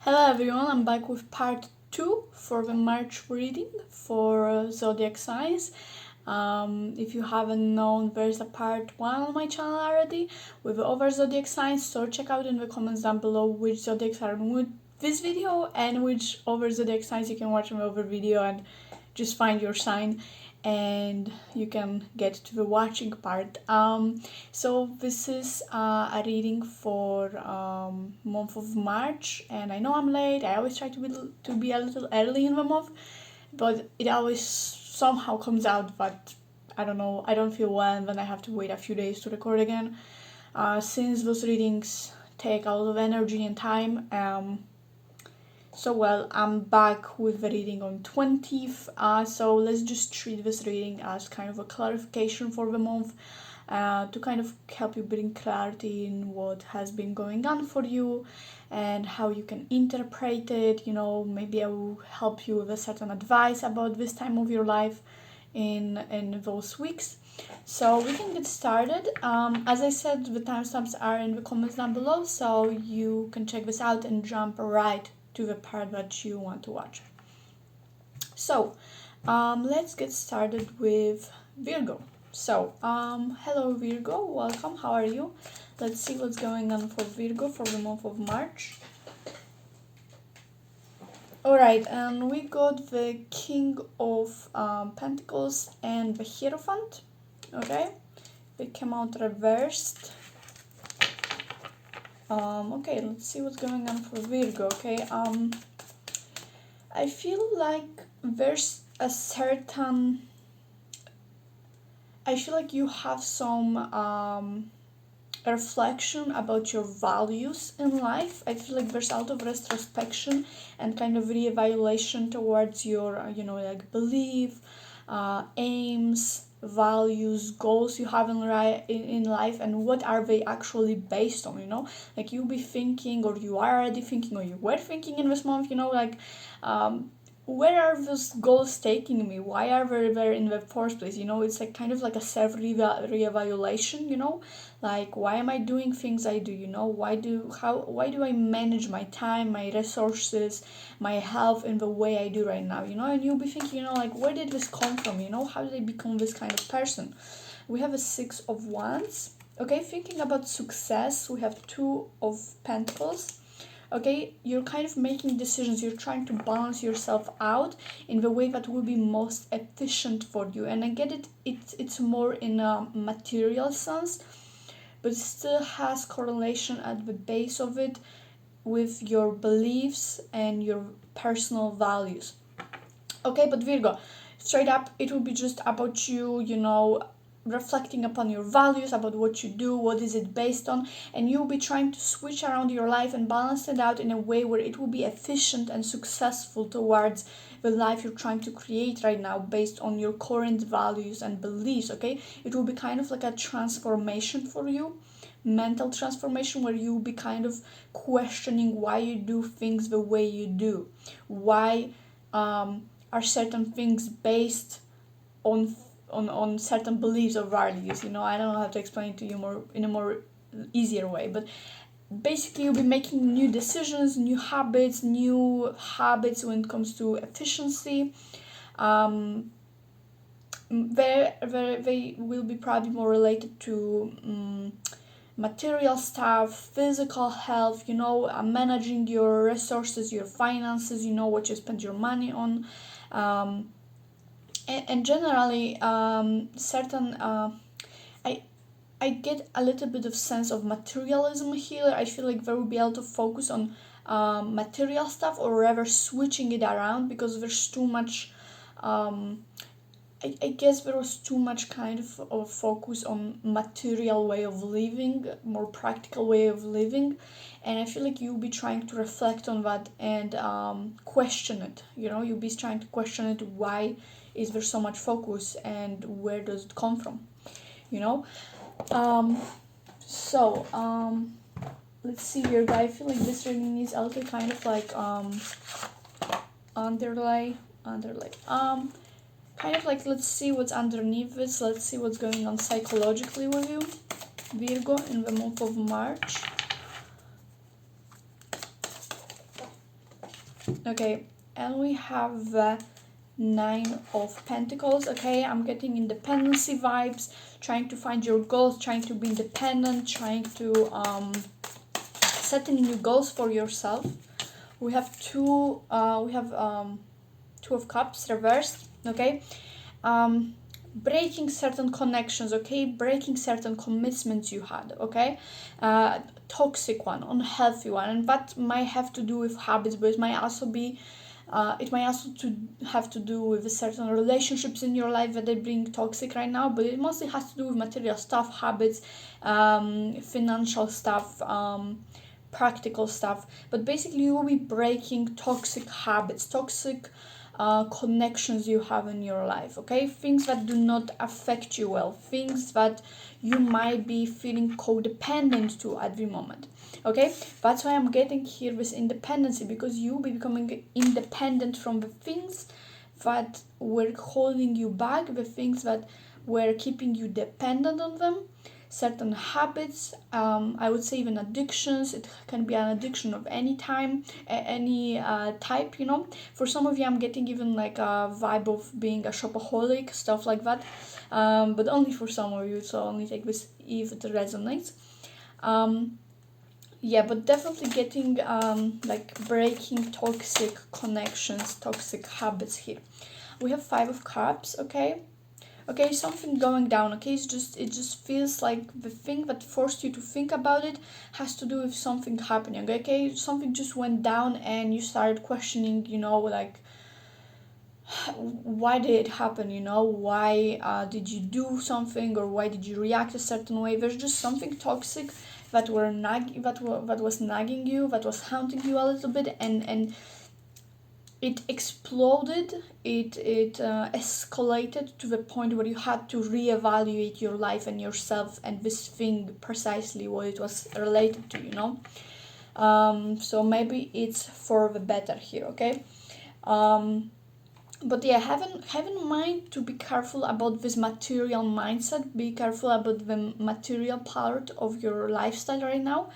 Hello everyone, I'm back with part 2 for the March reading for Zodiac signs. If you haven't known, there's a part 1 on my channel already with the other Zodiac signs, so check out in the comments down below which Zodiacs are in this video and which other Zodiac signs you can watch in the other video and just find your sign and you can get to the watching part. So this is a reading for month of March, and I know I'm late. I always try to be a little early in the month, but it always somehow comes out that I don't know, I don't feel well, and then I have to wait a few days to record again. Since those readings take a lot of energy and time, I'm back with the reading on 20th, so let's just treat this reading as kind of a clarification for the month, to kind of help you bring clarity in what has been going on for you and how you can interpret it. Maybe I will help you with a certain advice about this time of your life in those weeks. So we can get started. As I said, the timestamps are in the comments down below, so you can check this out and jump right to the part that you want to watch. So let's get started with Virgo. So hello Virgo, welcome, how are you? Let's see what's going on for Virgo for the month of March. Alright, and we got the King of Pentacles and the Hierophant. Okay, they came out reversed. Okay, let's see what's going on for Virgo. Okay, I feel like there's a certain, I feel like you have some reflection about your values in life. I feel like there's a lot of retrospection and kind of reevaluation towards your like belief, aims, values, goals you have in life, and what are they actually based on. Like you'll be thinking, or you are already thinking, or you were thinking in this month, where are those goals taking me? Why are they there in the first place? It's like kind of like a self reevaluation. Like, why am I doing things I do? Why do I manage my time, my resources, my health in the way I do right now? And you'll be thinking, like, where did this come from? How did I become this kind of person? We have a 6 of Wands. Okay, thinking about success, we have 2 of Pentacles. Okay, you're kind of making decisions, you're trying to balance yourself out in the way that will be most efficient for you. And I get it, it's more in a material sense, but it still has correlation at the base of it with your beliefs and your personal values. Okay, but Virgo, straight up, it will be just about you, reflecting upon your values, about what you do, what is it based on, and you'll be trying to switch around your life and balance it out in a way where it will be efficient and successful towards the life you're trying to create right now based on your current values and beliefs. Okay, it will be kind of like a transformation for you, mental transformation, where you'll be kind of questioning why you do things the way you do. Why are certain things based on certain beliefs or values. I don't know how to explain it to you in a more easier way, but basically you'll be making new decisions, new habits when it comes to efficiency. They will be probably more related to material stuff, physical health, managing your resources, your finances, what you spend your money on, and generally certain I get a little bit of sense of materialism here. I feel like there will be able to focus on material stuff, or rather switching it around, because there's too much I guess there was too much kind of focus on material way of living, more practical way of living, and I feel like you'll be trying to reflect on that and question it. You'll be trying to question it. Why is there so much focus, and where does it come from? Let's see here, guys. I feel like this reading needs a little kind of like underlay. Kind of like, let's see what's underneath this. Let's see what's going on psychologically with you, Virgo, in the month of March. Okay, and we have Nine of Pentacles. Okay, I'm getting independency vibes, trying to find your goals, trying to be independent, trying to setting new goals for yourself. We have Two of Cups reversed. Okay, breaking certain connections. Okay, breaking certain commitments you had. Okay, toxic one, unhealthy one, and that might have to do with habits, but it might also be it might also to have to do with certain relationships in your life that they bring toxic right now, but it mostly has to do with material stuff, habits, financial stuff, practical stuff. But basically you will be breaking toxic habits, toxic connections you have in your life. Okay, things that do not affect you well, things that you might be feeling codependent to at the moment. Okay, that's why I'm getting here with independency, because you'll be becoming independent from the things that were holding you back, the things that were keeping you dependent on them, certain habits, I would say even addictions. It can be an addiction of any time, any type, you know. For some of you I'm getting even like a vibe of being a shopaholic, stuff like that, but only for some of you, so only take this if it resonates. Yeah, but definitely getting like breaking toxic connections, toxic habits here. We have Five of Cups. Okay, something going down. Okay, it just feels like the thing that forced you to think about it has to do with something happening. Okay, something just went down and you started questioning, you know, like why did it happen, you know, why did you do something, or why did you react a certain way. There's just something toxic that was nagging you, that was haunting you a little bit, and it exploded. It escalated to the point where you had to reevaluate your life and yourself and this thing, precisely what it was related to, you know. So maybe it's for the better here. Okay, but yeah, have in mind to be careful about this material mindset. Be careful about the material part of your lifestyle right now,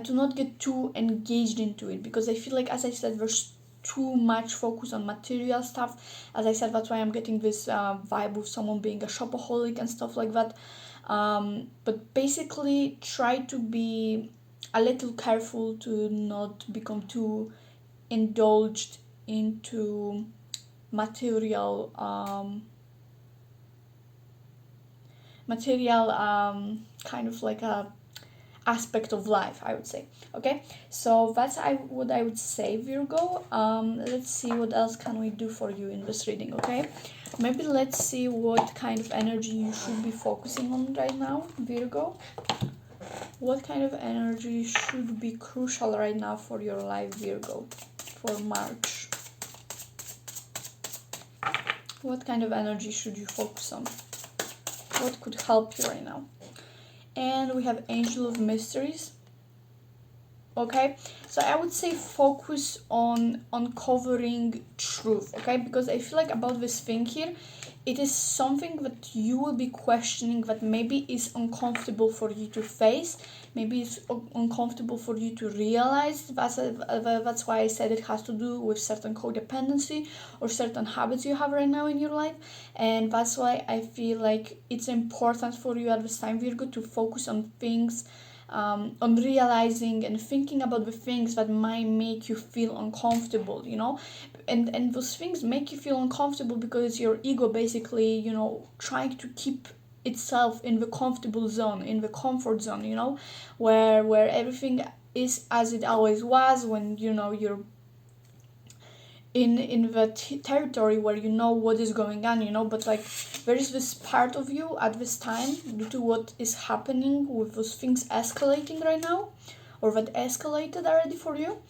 to not get too engaged into it, because I feel like, as I said, there's too much focus on material stuff. As I said, that's why I'm getting this vibe of someone being a shopaholic and stuff like that. But basically try to be a little careful to not become too indulged into material kind of like a aspect of life, I would say. Okay, so that's what I would say, Virgo. Let's see what else can we do for you in this reading. Okay, maybe let's see what kind of energy you should be focusing on right now, Virgo. What kind of energy should be crucial right now for your life, Virgo, for March? What kind of energy should you focus on? What could help you right now? And we have Angel of Mysteries. Okay, so I would say focus on uncovering truth. Okay, because I feel like about this thing here, it is something that you will be questioning, that maybe is uncomfortable for you to face, maybe it's uncomfortable for you to realize. That's why I said it has to do with certain codependency or certain habits you have right now in your life. And that's why I feel like it's important for you at this time, Virgo, to focus on things, on realizing and thinking about the things that might make you feel uncomfortable, you know. And those things make you feel uncomfortable because your ego basically, you know, trying to keep itself in the comfortable zone, in the comfort zone, you know, where everything is as it always was, when, you know, you're in the territory where you know what is going on, you know. But like, there is this part of you at this time, due to what is happening with those things escalating right now, or that escalated already for you,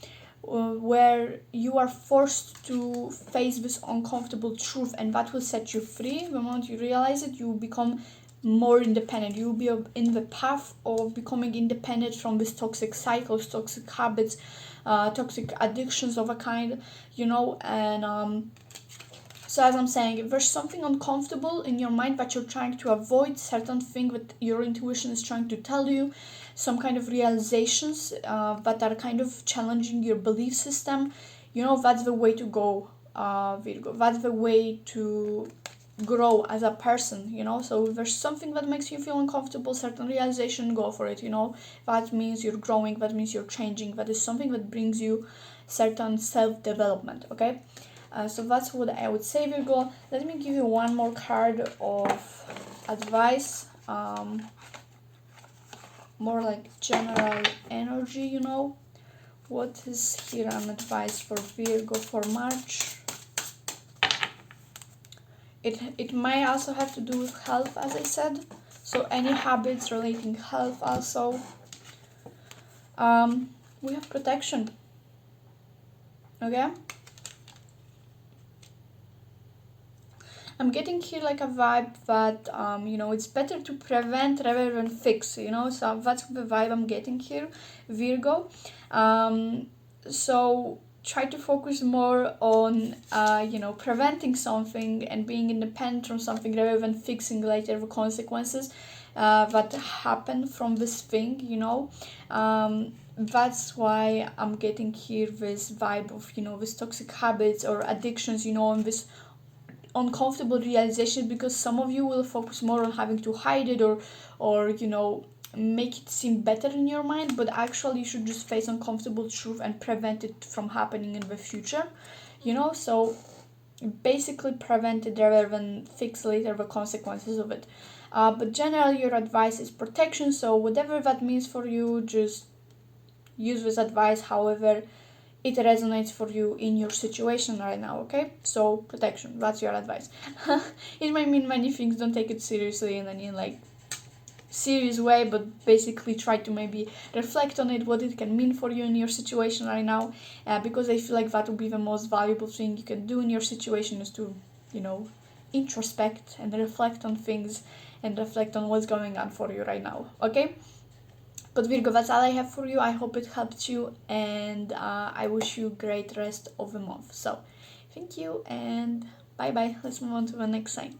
where you are forced to face this uncomfortable truth, and that will set you free. The moment you realize it, you will become more independent. You will be in the path of becoming independent from these toxic cycles, toxic habits, toxic addictions of a kind, you know. And so as I'm saying, if there's something uncomfortable in your mind that you're trying to avoid, certain thing that your intuition is trying to tell you, some kind of realizations that are kind of challenging your belief system, you know, that's the way to go, Virgo. That's the way to grow as a person, you know. So if there's something that makes you feel uncomfortable, certain realization, go for it, you know. That means you're growing, that means you're changing, that is something that brings you certain self-development, okay. So that's what I would say, Virgo. Let me give you one more card of advice, more like general energy, you know. What is here an advice for Virgo for March? It might also have to do with health, as I said. So any habits relating health also. We have protection. Okay. I'm getting here like a vibe that, you know, it's better to prevent rather than fix, you know. So that's the vibe I'm getting here, Virgo. So try to focus more on, you know, preventing something and being independent from something rather than fixing later the consequences that happen from this thing, you know. That's why I'm getting here this vibe of, you know, this toxic habits or addictions, you know, and this uncomfortable realization, because some of you will focus more on having to hide it or you know, make it seem better in your mind, but actually you should just face uncomfortable truth and prevent it from happening in the future, you know. So basically prevent it rather than fix later the consequences of it. But generally your advice is protection, so whatever that means for you, just use this advice however it resonates for you in your situation right now, okay? So protection, that's your advice. It might mean many things, don't take it seriously in any like serious way, but basically try to maybe reflect on it, what it can mean for you in your situation right now, because I feel like that would be the most valuable thing you can do in your situation, is to, you know, introspect and reflect on things and reflect on what's going on for you right now, okay? But Virgo, that's all I have for you. I hope it helped you, and I wish you a great rest of the month. So thank you and bye bye. Let's move on to the next sign.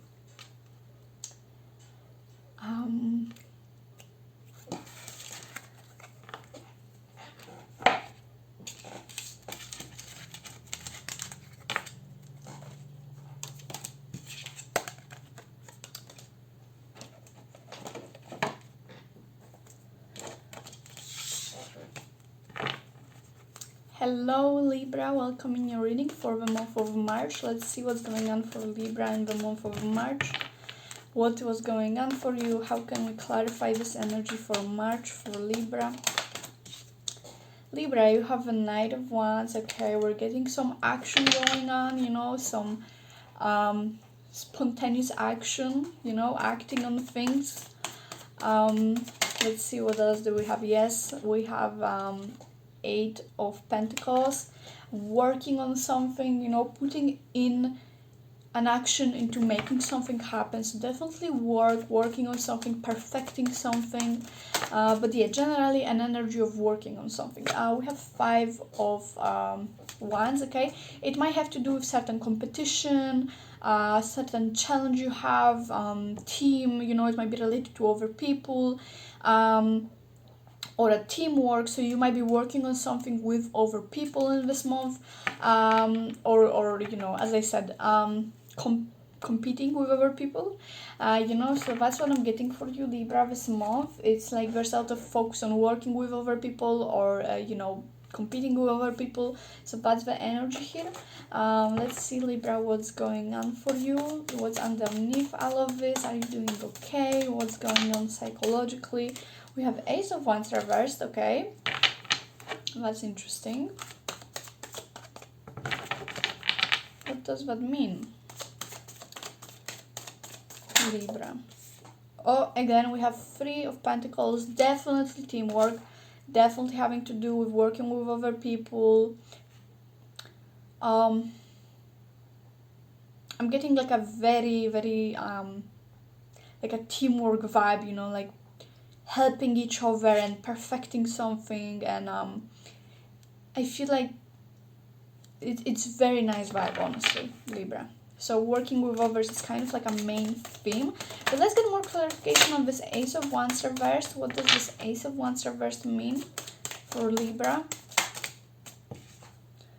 Hello Libra, welcome in your reading for the month of March. Let's see what's going on for Libra in the month of March. What was going on for you? How can we clarify this energy for March for Libra? Libra, you have a Knight of Wands. Okay, we're getting some action going on, you know, some spontaneous action, you know, acting on things. Let's see, what else do we have? Yes, we have Eight of Pentacles, working on something, you know, putting in an action into making something happen. So definitely working on something, perfecting something, but yeah, generally an energy of working on something. We have Five of Wands. Okay, it might have to do with certain competition, certain challenge you have, team, you know, it might be related to other people, or a teamwork. So you might be working on something with other people in this month, or you know, as I said, competing with other people, you know. So that's what I'm getting for you, Libra, this month. It's like there's a lot of focus on working with other people, or you know, competing with other people. So that's the energy here. Let's see, Libra, what's going on for you, what's underneath all of this. Are you doing okay? What's going on psychologically? We have Ace of Wands reversed. Okay, that's interesting. What does that mean, Libra? Oh, again we have Three of Pentacles. Definitely teamwork, definitely having to do with working with other people. I'm getting like a very like a teamwork vibe, you know, like helping each other and perfecting something, and I feel like it's very nice vibe, honestly, Libra. So working with others is kind of like a main theme. But let's get more clarification on this Ace of Wands reversed. What does this Ace of Wands reversed mean for Libra?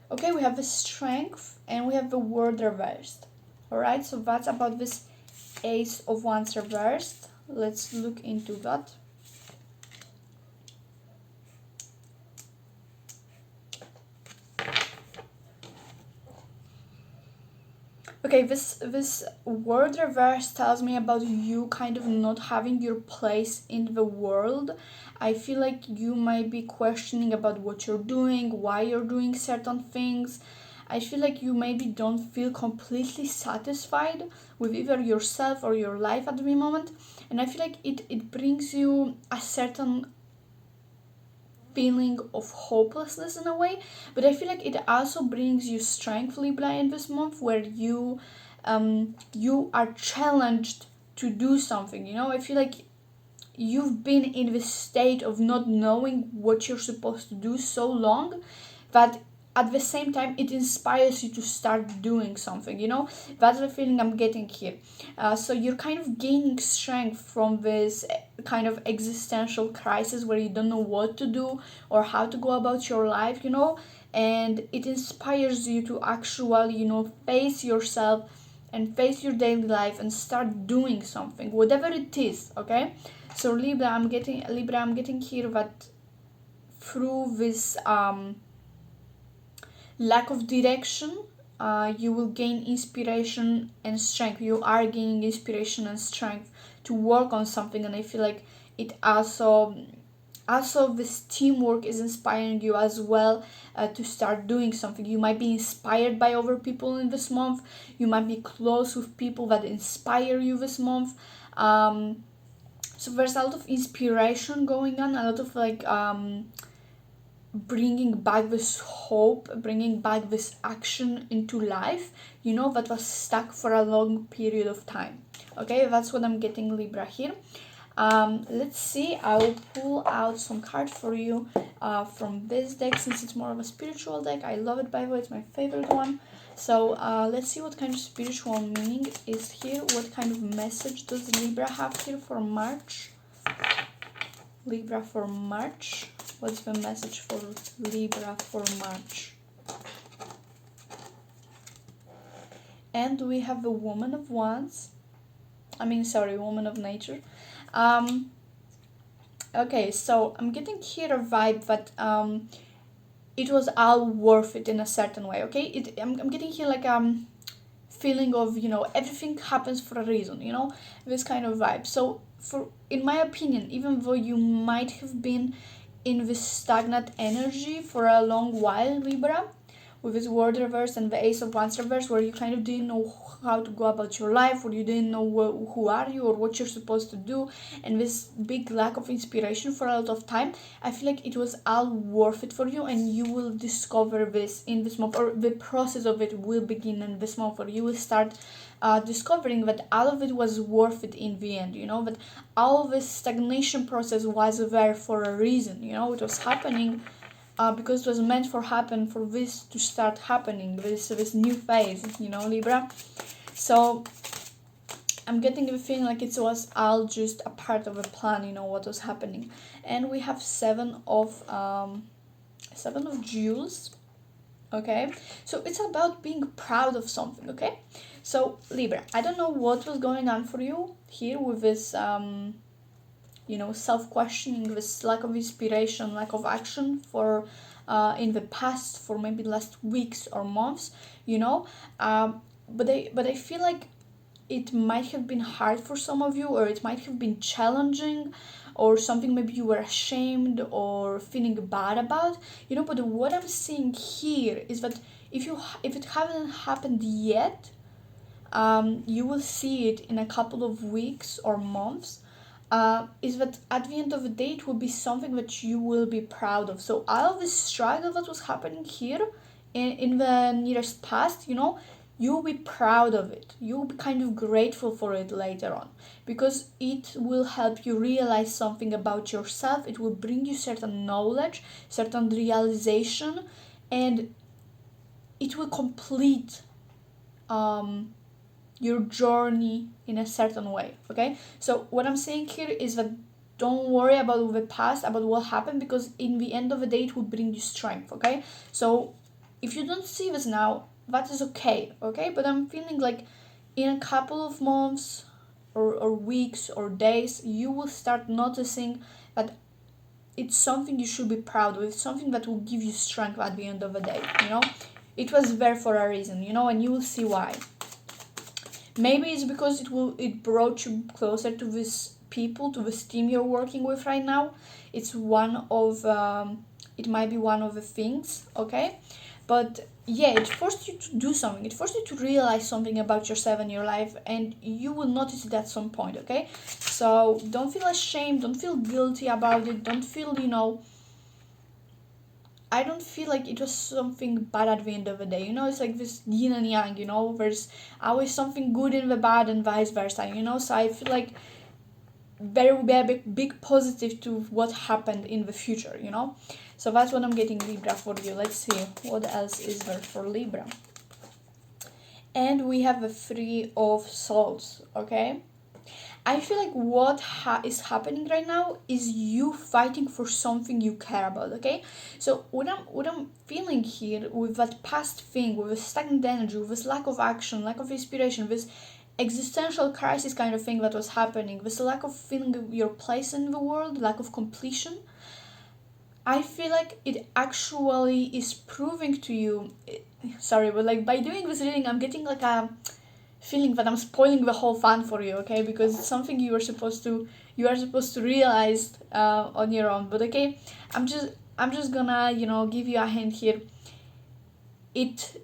Okay, we have the Strength and we have the Word reversed. Alright, so that's about this Ace of Wands reversed. Let's look into that. Okay, this word reverse tells me about you kind of not having your place in the world. I feel like you might be questioning about what you're doing, why you're doing certain things. I feel like you maybe don't feel completely satisfied with either yourself or your life at the moment. And I feel like it brings you a certain feeling of hopelessness in a way, but I feel like it also brings you strength, Libra, in this month, where you are challenged to do something. You know, I feel like you've been in this state of not knowing what you're supposed to do so long that at the same time it inspires you to start doing something. You know, that's the feeling I'm getting here. So you're kind of gaining strength from this kind of existential crisis where you don't know what to do or how to go about your life, you know, and it inspires you to actually, you know, face yourself and face your daily life and start doing something, whatever it is. Okay, so Libra, I'm getting here that through this lack of direction, you will gain inspiration and strength. You are gaining inspiration and strength to work on something, and I feel like it also this teamwork is inspiring you as well, to start doing something. You might be inspired by other people in this month. You might be close with people that inspire you this month. So there's a lot of inspiration going on, a lot of like bringing back this hope, bringing back this action into life, you know, that was stuck for a long period of time. Okay, that's what I'm getting, Libra, here. Let's see, I'll pull out some cards for you from this deck, since it's more of a spiritual deck. I love it, by the way, it's my favorite one. So let's see what kind of spiritual meaning is here. What kind of message does Libra have here for March? Libra for March. What's the message for Libra for March? And we have the Woman of Wands. Woman of Nature. Okay, so I'm getting here a vibe that it was all worth it in a certain way. Okay, I'm getting here like feeling of, you know, everything happens for a reason. You know, this kind of vibe. So in my opinion, even though you might have been in this stagnant energy for a long while, Libra, with this Word reverse and the Ace of Wands reverse, where you kind of didn't know how to go about your life, or you didn't know who are you or what you're supposed to do, and this big lack of inspiration for a lot of time, I feel like it was all worth it for you, and you will discover this in this month, or the process of it will begin in this month, or you will start discovering that all of it was worth it in the end. You know, that all this stagnation process was there for a reason. You know, it was happening because it was meant for this to start happening, this new phase, you know, Libra. So I'm getting the feeling like it was all just a part of a plan, you know, what was happening. And we have seven of jewels. Okay, so it's about being proud of something. Okay, so Libra, I don't know what was going on for you here with this you know, self-questioning, this lack of inspiration, lack of action for in the past, for maybe last weeks or months, you know, but I feel like it might have been hard for some of you, or it might have been challenging, or something maybe you were ashamed or feeling bad about, you know. But what I'm seeing here is that if it hasn't happened yet, you will see it in a couple of weeks or months. Is that at the end of the day it will be something that you will be proud of. So all of this struggle that was happening here in the nearest past, you know, you'll be proud of it. You'll be kind of grateful for it later on, because it will help you realize something about yourself. It will bring you certain knowledge, certain realization, and it will complete your journey in a certain way, okay? So what I'm saying here is that don't worry about the past, about what happened, because in the end of the day it will bring you strength, okay? So if you don't see this now, that is okay, okay? But I'm feeling like in a couple of months or weeks or days, you will start noticing that it's something you should be proud of. It's something that will give you strength at the end of the day, you know? It was there for a reason, you know, and you will see why. Maybe it's because it brought you closer to this people, to this team you're working with right now. It's one of it might be one of the things, okay? But yeah, it forced you to do something. It forced you to realize something about yourself and your life, and you will notice it at some point, okay? So don't feel ashamed, don't feel guilty about it, don't feel, you know, I don't feel like it was something bad at the end of the day. You know, it's like this yin and yang, you know, there's always something good in the bad and vice versa, you know? So I feel like there will be a big positive to what happened in the future, you know? So that's what I'm getting, Libra, for you. Let's see what else is there for Libra. And we have the Three of Swords, okay? I feel like what is happening right now is you fighting for something you care about, okay? So what I'm feeling here with that past thing, with the stagnant energy, with this lack of action, lack of inspiration, this existential crisis kind of thing that was happening, this lack of feeling your place in the world, lack of completion, I feel like it actually is proving to you, sorry, but like by doing this reading, I'm getting like a feeling that I'm spoiling the whole fun for you, okay? Because it's something you are supposed to realize on your own. But okay, I'm just gonna, you know, give you a hint here. It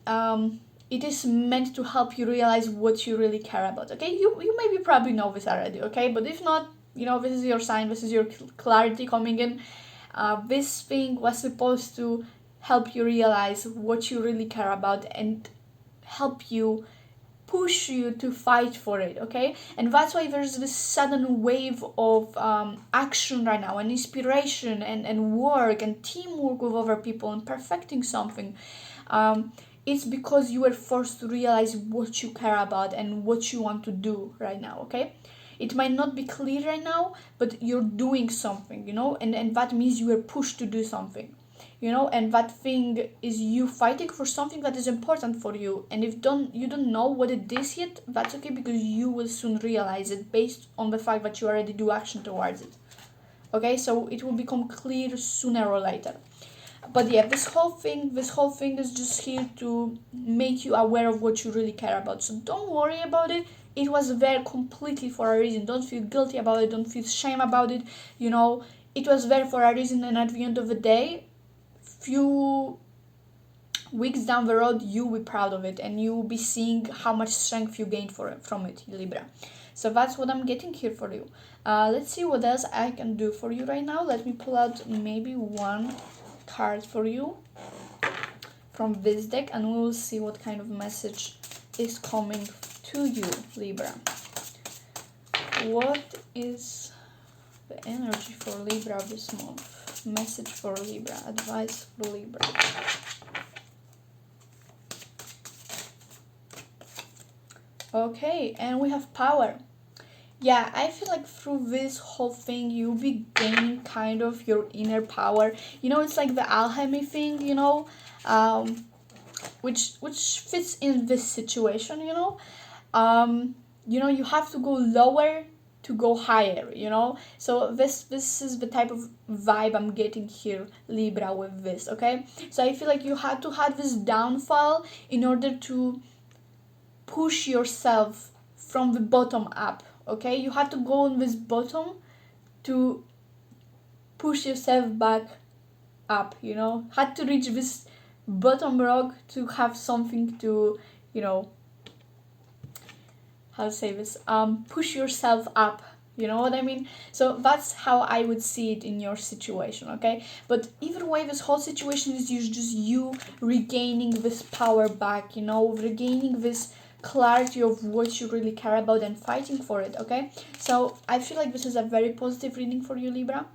is meant to help you realize what you really care about, okay? You maybe probably know this already, okay? But if not, you know, this is your sign, this is your clarity coming in. This thing was supposed to help you realize what you really care about and help you, push you to fight for it, okay? And that's why there's this sudden wave of action right now, and inspiration, and work and teamwork with other people and perfecting something. It's because you were forced to realize what you care about and what you want to do right now, okay? It might not be clear right now, but you're doing something, you know, and that means you were pushed to do something, you know, and that thing is you fighting for something that is important for you. And if you don't know what it is yet, that's okay, because you will soon realize it based on the fact that you already do action towards it, okay? So it will become clear sooner or later. But yeah, this whole thing is just here to make you aware of what you really care about. So don't worry about it. It was there completely for a reason. Don't feel guilty about it, don't feel shame about it, you know. It was there for a reason, and at the end of the day, few weeks down the road, you'll be proud of it, and you'll be seeing how much strength you gained from it, Libra. So that's what I'm getting here for you. Let's see what else I can do for you right now. Let me pull out maybe one card for you from this deck, and we'll see what kind of message is coming to you, Libra. What is the energy for Libra this month? Message for Libra, advice for Libra. Okay, and we have power. Yeah, I feel like through this whole thing, you'll be gaining kind of your inner power. You know, it's like the alchemy thing, you know, which fits in this situation, you know. You know, you have to go lower to go higher, you know. So this is the type of vibe I'm getting here, Libra, with this, okay? So I feel like you had to have this downfall in order to push yourself from the bottom up, okay? You had to go on this bottom to push yourself back up, you know. Had to reach this bottom rock to have something to, you know, how to say this, push yourself up, you know what I mean? So that's how I would see it in your situation, okay? But either way, this whole situation is just you regaining this power back, you know, regaining this clarity of what you really care about and fighting for it, okay? So I feel like this is a very positive reading for you, Libra.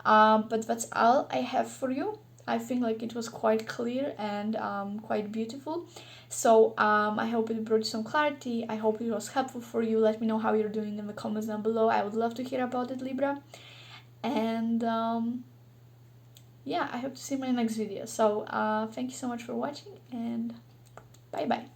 But that's all I have for you. I think like it was quite clear and quite beautiful. So I hope it brought some clarity. I hope it was helpful for you. Let me know how you're doing in the comments down below. I would love to hear about it, Libra. And yeah, I hope to see you in my next video. So thank you so much for watching, and bye bye.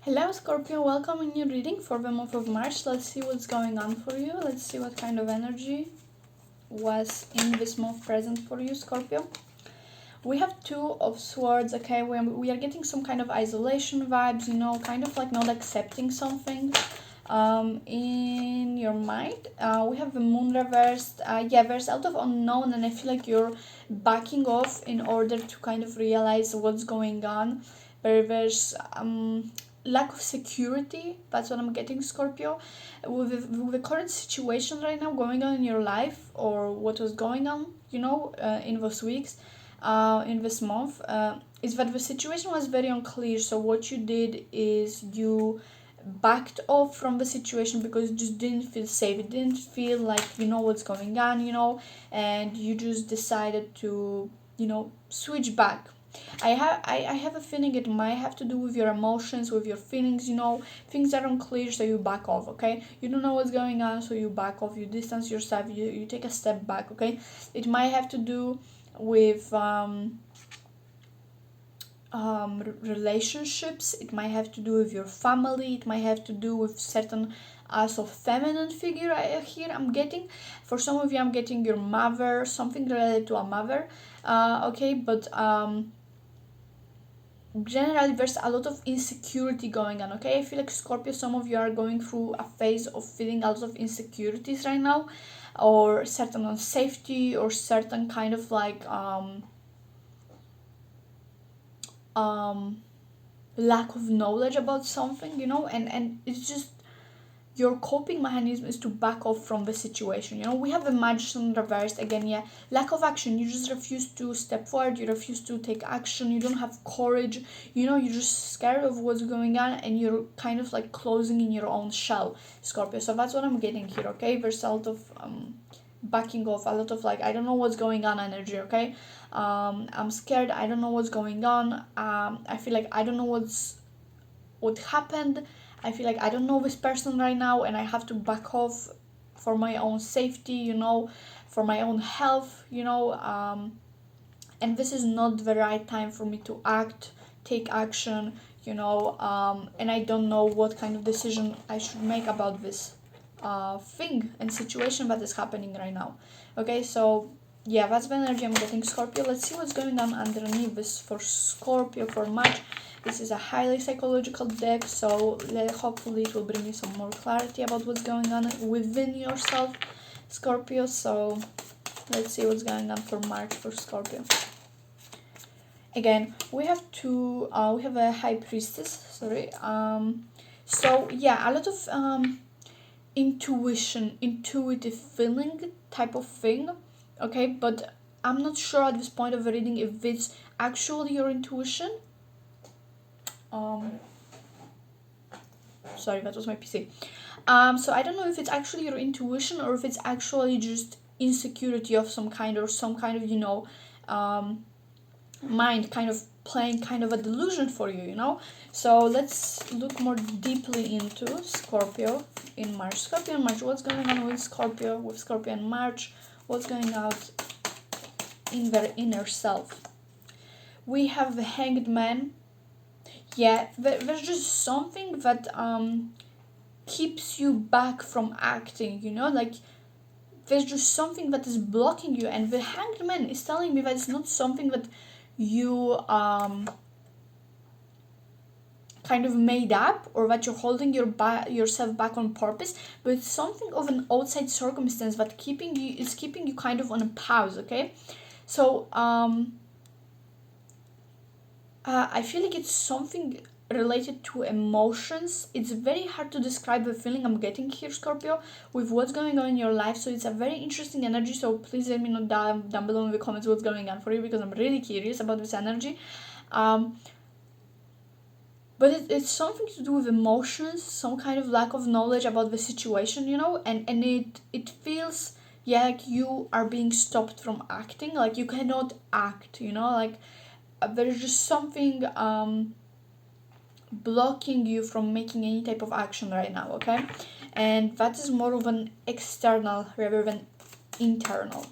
Hello Scorpio, welcome in your reading for the month of March. Let's see what's going on for you. Let's see what kind of energy was in this month present for you, Scorpio. We have Two of Swords, okay? We are getting some kind of isolation vibes, you know, kind of like not accepting something in your mind. We have the Moon reversed. Yeah, there's out of unknown, and I feel like you're backing off in order to kind of realize what's going on. There's lack of security. That's what I'm getting, Scorpio. With the current situation right now going on in your life, or what was going on, you know, in those weeks, in this month, is that the situation was very unclear. So what you did is you backed off from the situation because it just didn't feel safe. It didn't feel like you know what's going on, you know, and you just decided to, you know, switch back. I have a feeling it might have to do with your emotions, with your feelings, you know, things are unclear, so you back off, okay? You don't know what's going on, so you back off, you distance yourself, you take a step back, okay? It might have to do with relationships, it might have to do with your family, it might have to do with certain as of feminine figure here I'm getting. For some of you I'm getting your mother, something related to a mother, okay? But generally there's a lot of insecurity going on, okay? I feel like Scorpio, some of you are going through a phase of feeling a lot of insecurities right now, or certain unsafety, or certain kind of like lack of knowledge about something, you know, and it's just your coping mechanism is to back off from the situation, you know. We have the Magician reversed again. Yeah, lack of action. You just refuse to step forward, you refuse to take action, you don't have courage, you know, you're just scared of what's going on, and you're kind of like closing in your own shell, Scorpio. So that's what I'm getting here, okay? There's a lot of backing off, a lot of like I don't know what's going on energy, okay? I'm scared, I don't know what's going on. I feel like I don't know what happened. I feel like I don't know this person right now, and I have to back off for my own safety, you know, for my own health, you know, and this is not the right time for me to take action, you know, and I don't know what kind of decision I should make about this thing and situation that is happening right now. Okay, so yeah, that's the energy I'm getting, Scorpio. Let's see what's going on underneath this for Scorpio for March. This is a highly psychological deck, so hopefully it will bring you some more clarity about what's going on within yourself, Scorpio. So let's see what's going on for March for Scorpio. Again, we have we have a High Priestess, sorry. So yeah, a lot of intuition, intuitive feeling type of thing, okay? But I'm not sure at this point of the reading if it's actually your intuition. Sorry, that was my PC. So I don't know if it's actually your intuition, or if it's actually just insecurity of some kind, or some kind of, you know, mind kind of playing kind of a delusion for you, you know. So let's look more deeply into Scorpio in March. Scorpio in March, what's going on with Scorpio in March? What's going out in their inner self? We have the Hanged Man. Yeah, there's just something that keeps you back from acting, you know, like there's just something that is blocking you, and the Hanged Man is telling me that it's not something that you kind of made up, or that you're holding yourself back on purpose, but it's something of an outside circumstance that keeping you kind of on a pause, okay? So I feel like it's something related to emotions. It's very hard to describe the feeling I'm getting here, Scorpio, with what's going on in your life. So it's a very interesting energy. So please let me know down below in the comments what's going on for you, because I'm really curious about this energy. But it's something to do with emotions, some kind of lack of knowledge about the situation, you know, and it feels, yeah, like you are being stopped from acting, like you cannot act, you know, like there's just something blocking you from making any type of action right now, okay? And that is more of an external rather than internal.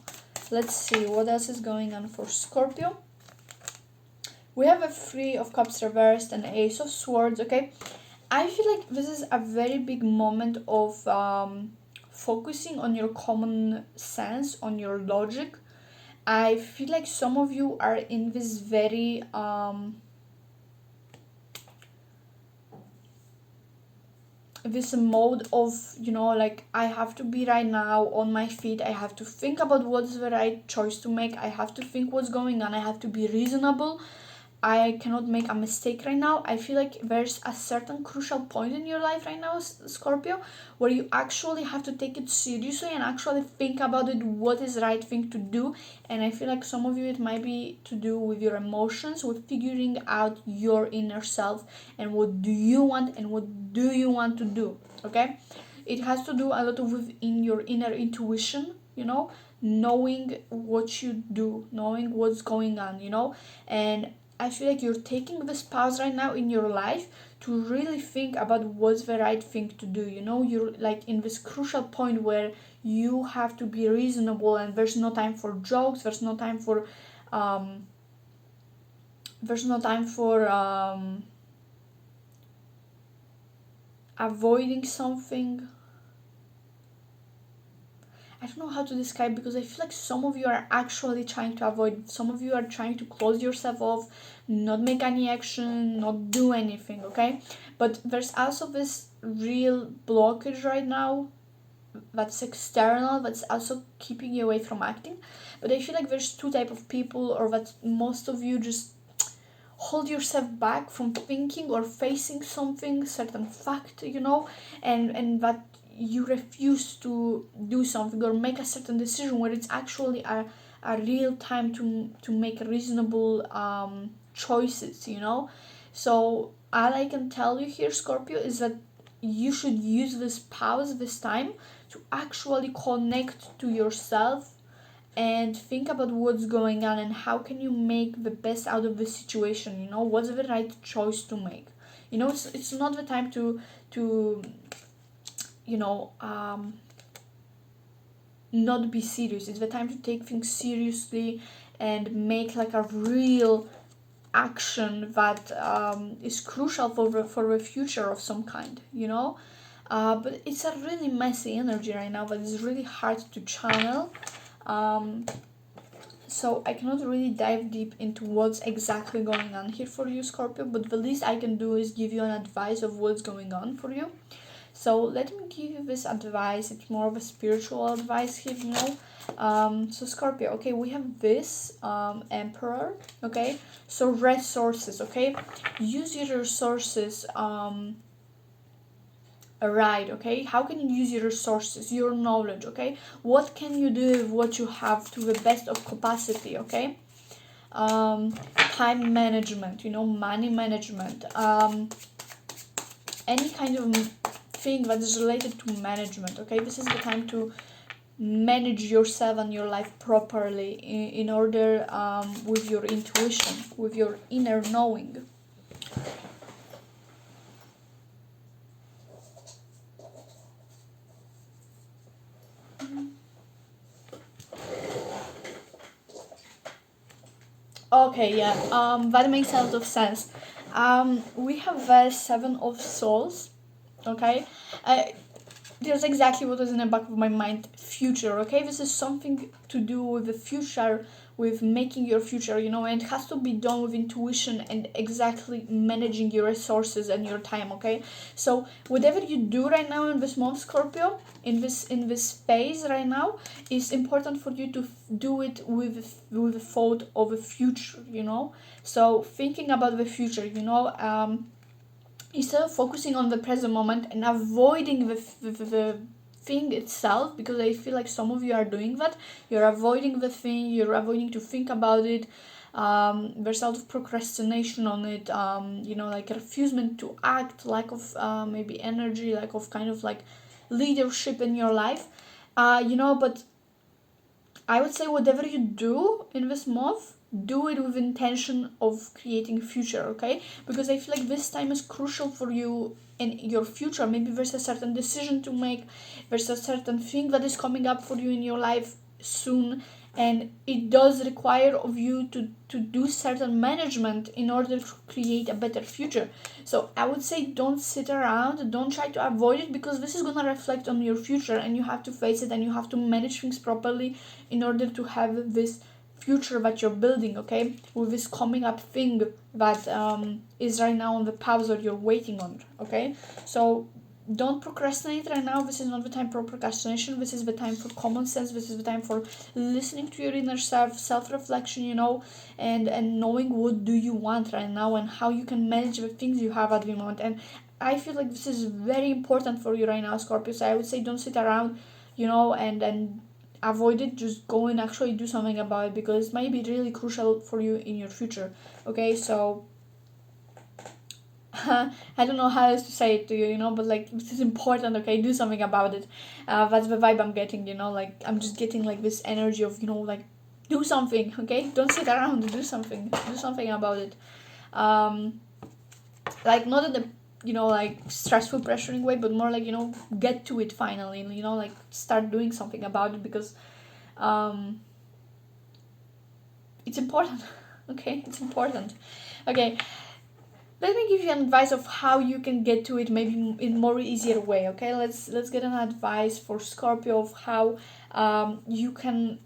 Let's see what else is going on for Scorpio. We have a Three of Cups reversed and Ace of Swords, okay? I feel like this is a very big moment of focusing on your common sense, on your logic. I feel like some of you are in this very this mode of, you know, like I have to be right now on my feet, I have to think about what's the right choice to make, I have to think what's going on, I have to be reasonable, I cannot make a mistake right now. I feel like there's a certain crucial point in your life right now, Scorpio, where you actually have to take it seriously and actually think about it, what is the right thing to do. And I feel like some of you, it might be to do with your emotions, with figuring out your inner self and what do you want and what do you want to do, okay? It has to do a lot with in your inner intuition, you know, knowing what you do, knowing what's going on, you know. And I feel like you're taking this pause right now in your life to really think about what's the right thing to do. You know, you're like in this crucial point where you have to be reasonable and there's no time for jokes, there's no time for avoiding something. I don't know how to describe, because I feel like some of you are actually trying to avoid, some of you are trying to close yourself off, not make any action, not do anything, okay? But there's also this real blockage right now that's external, that's also keeping you away from acting. But I feel like there's two type of people, or that most of you just hold yourself back from thinking or facing something, certain fact, you know, and that you refuse to do something or make a certain decision where it's actually a real time to make reasonable choices, you know. So all I can tell you here, Scorpio, is that you should use this pause, this time, to actually connect to yourself and think about what's going on and how can you make the best out of the situation, you know, what's the right choice to make. You know, it's not the time to you know, not be serious. It's the time to take things seriously and make like a real action that is crucial for the future of some kind, you know. But it's a really messy energy right now that is really hard to channel. So I cannot really dive deep into what's exactly going on here for you, Scorpio, but the least I can do is give you an advice of what's going on for you. So let me give you this advice. It's more of a spiritual advice here, you know. So Scorpio, okay, we have this Emperor, okay. So resources, okay. Use your resources right, okay. How can you use your resources, your knowledge, okay? What can you do with what you have to the best of capacity, okay? Time management, you know, money management, any kind of thing that is related to management, okay? This is the time to manage yourself and your life properly in order with your intuition, with your inner knowing. Okay, yeah, that makes a lot of sense. We have the Seven of Swords, okay. There's exactly what is in the back of my mind. Future, okay. This is something to do with the future with making your future, you know, and it has to be done with intuition and exactly managing your resources and your time, okay? So whatever you do right now in this month, Scorpio, in this phase right now, it's important for you to do it with a thought of a future, you know. So thinking about the future, you know, instead of focusing on the present moment and avoiding the thing itself, because I feel like some of you are doing that. You're avoiding the thing, you're avoiding to think about it. There's a lot of procrastination on it, you know, like refusement to act, lack of maybe energy, lack of kind of like leadership in your life, you know. But I would say whatever you do in this month, do it with intention of creating future, okay? Because I feel like this time is crucial for you in your future. Maybe there's a certain decision to make, there's a certain thing that is coming up for you in your life soon, and it does require of you to do certain management in order to create a better future. So I would say don't sit around, don't try to avoid it, because this is gonna reflect on your future and you have to face it and you have to manage things properly in order to have this future that you're building, okay, with this coming up thing that is right now on the pause or you're waiting on, okay? So don't procrastinate right now. This is not the time for procrastination. This is the time for common sense. This is the time for listening to your inner self-reflection, you know, and knowing what do you want right now and how you can manage the things you have at the moment. And I feel like this is very important for you right now, Scorpio. So I would say don't sit around, you know, and avoid it. Just go and actually do something about it, because it might be really crucial for you in your future, okay? So I don't know how else to say it to you, you know, but like this is important, okay? Do something about it. That's the vibe I'm getting, you know, like I'm just getting like this energy of, you know, like do something, okay? Don't sit around, do something about it. Like not in the, you know, like stressful, pressuring way, but more like, you know, get to it finally, you know, like start doing something about it, because it's important. Okay, it's important. Okay, let me give you an advice of how you can get to it, maybe in more easier way, okay? Let's get an advice for Scorpio of how you can,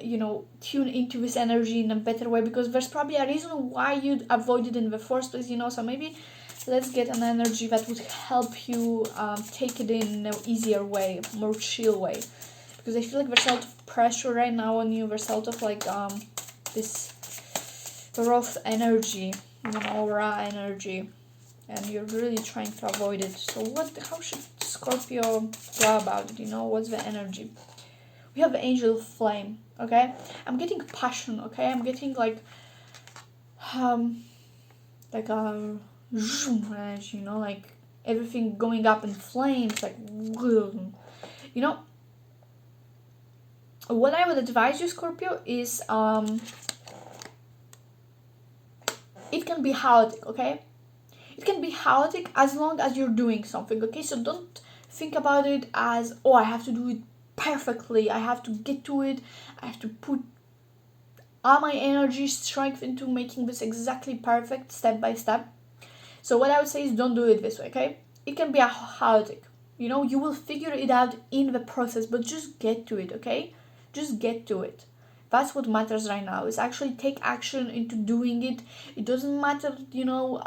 you know, tune into this energy in a better way, because there's probably a reason why you avoided it in the first place, you know. So maybe let's get an energy that would help you take it in an easier way, more chill way, because I feel like there's a lot of pressure right now on you. There's a lot of like this rough energy, you know, raw energy, and you're really trying to avoid it. So how should Scorpio go about it, you know? What's the energy? We have the angel flame, okay? I'm getting passion, okay? I'm getting like a zoom energy, you know, like everything going up in flames, like, you know. What I would advise you, Scorpio, is it can be chaotic, okay? It can be chaotic as long as you're doing something, okay? So don't think about it as, oh, I have to do it perfectly, I have to get to it, I have to put all my energy, strength into making this exactly perfect step by step. So what I would say is don't do it this way, okay? It can be a chaotic, you know, you will figure it out in the process, but just get to it, okay? Just get to it. That's what matters right now, is actually take action into doing it. It doesn't matter, you know,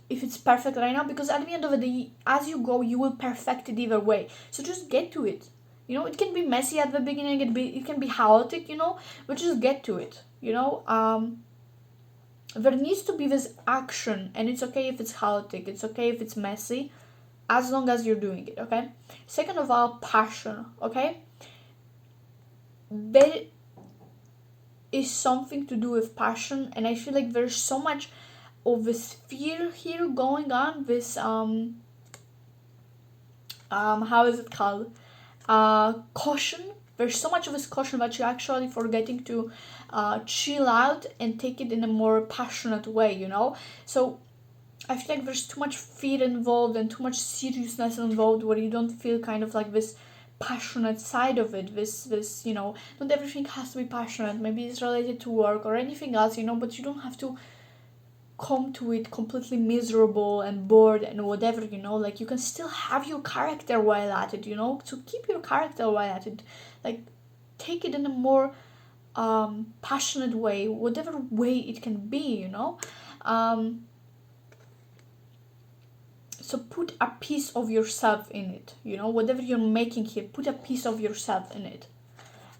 if it's perfect right now, because at the end of the day, as you go, you will perfect it either way. So just get to it. You know, it can be messy at the beginning, it can be chaotic, you know, but just get to it, you know. There needs to be this action, and it's okay if it's chaotic, it's okay if it's messy, as long as you're doing it, okay? Second of all, passion, okay? There is something to do with passion, and I feel like there's so much of this fear here going on, this how is it called, caution. There's so much of this caution that you're actually forgetting to chill out and take it in a more passionate way, you know. So I feel like there's too much fear involved and too much seriousness involved, where you don't feel kind of like this passionate side of it, this, you know, not everything has to be passionate. Maybe it's related to work or anything else, you know, but you don't have to come to it completely miserable and bored and whatever, you know. Like you can still have your character while at it, you know. So keep your character while at it, like take it in a more passionate way, whatever way it can be, you know. So put a piece of yourself in it, you know, whatever you're making here, put a piece of yourself in it.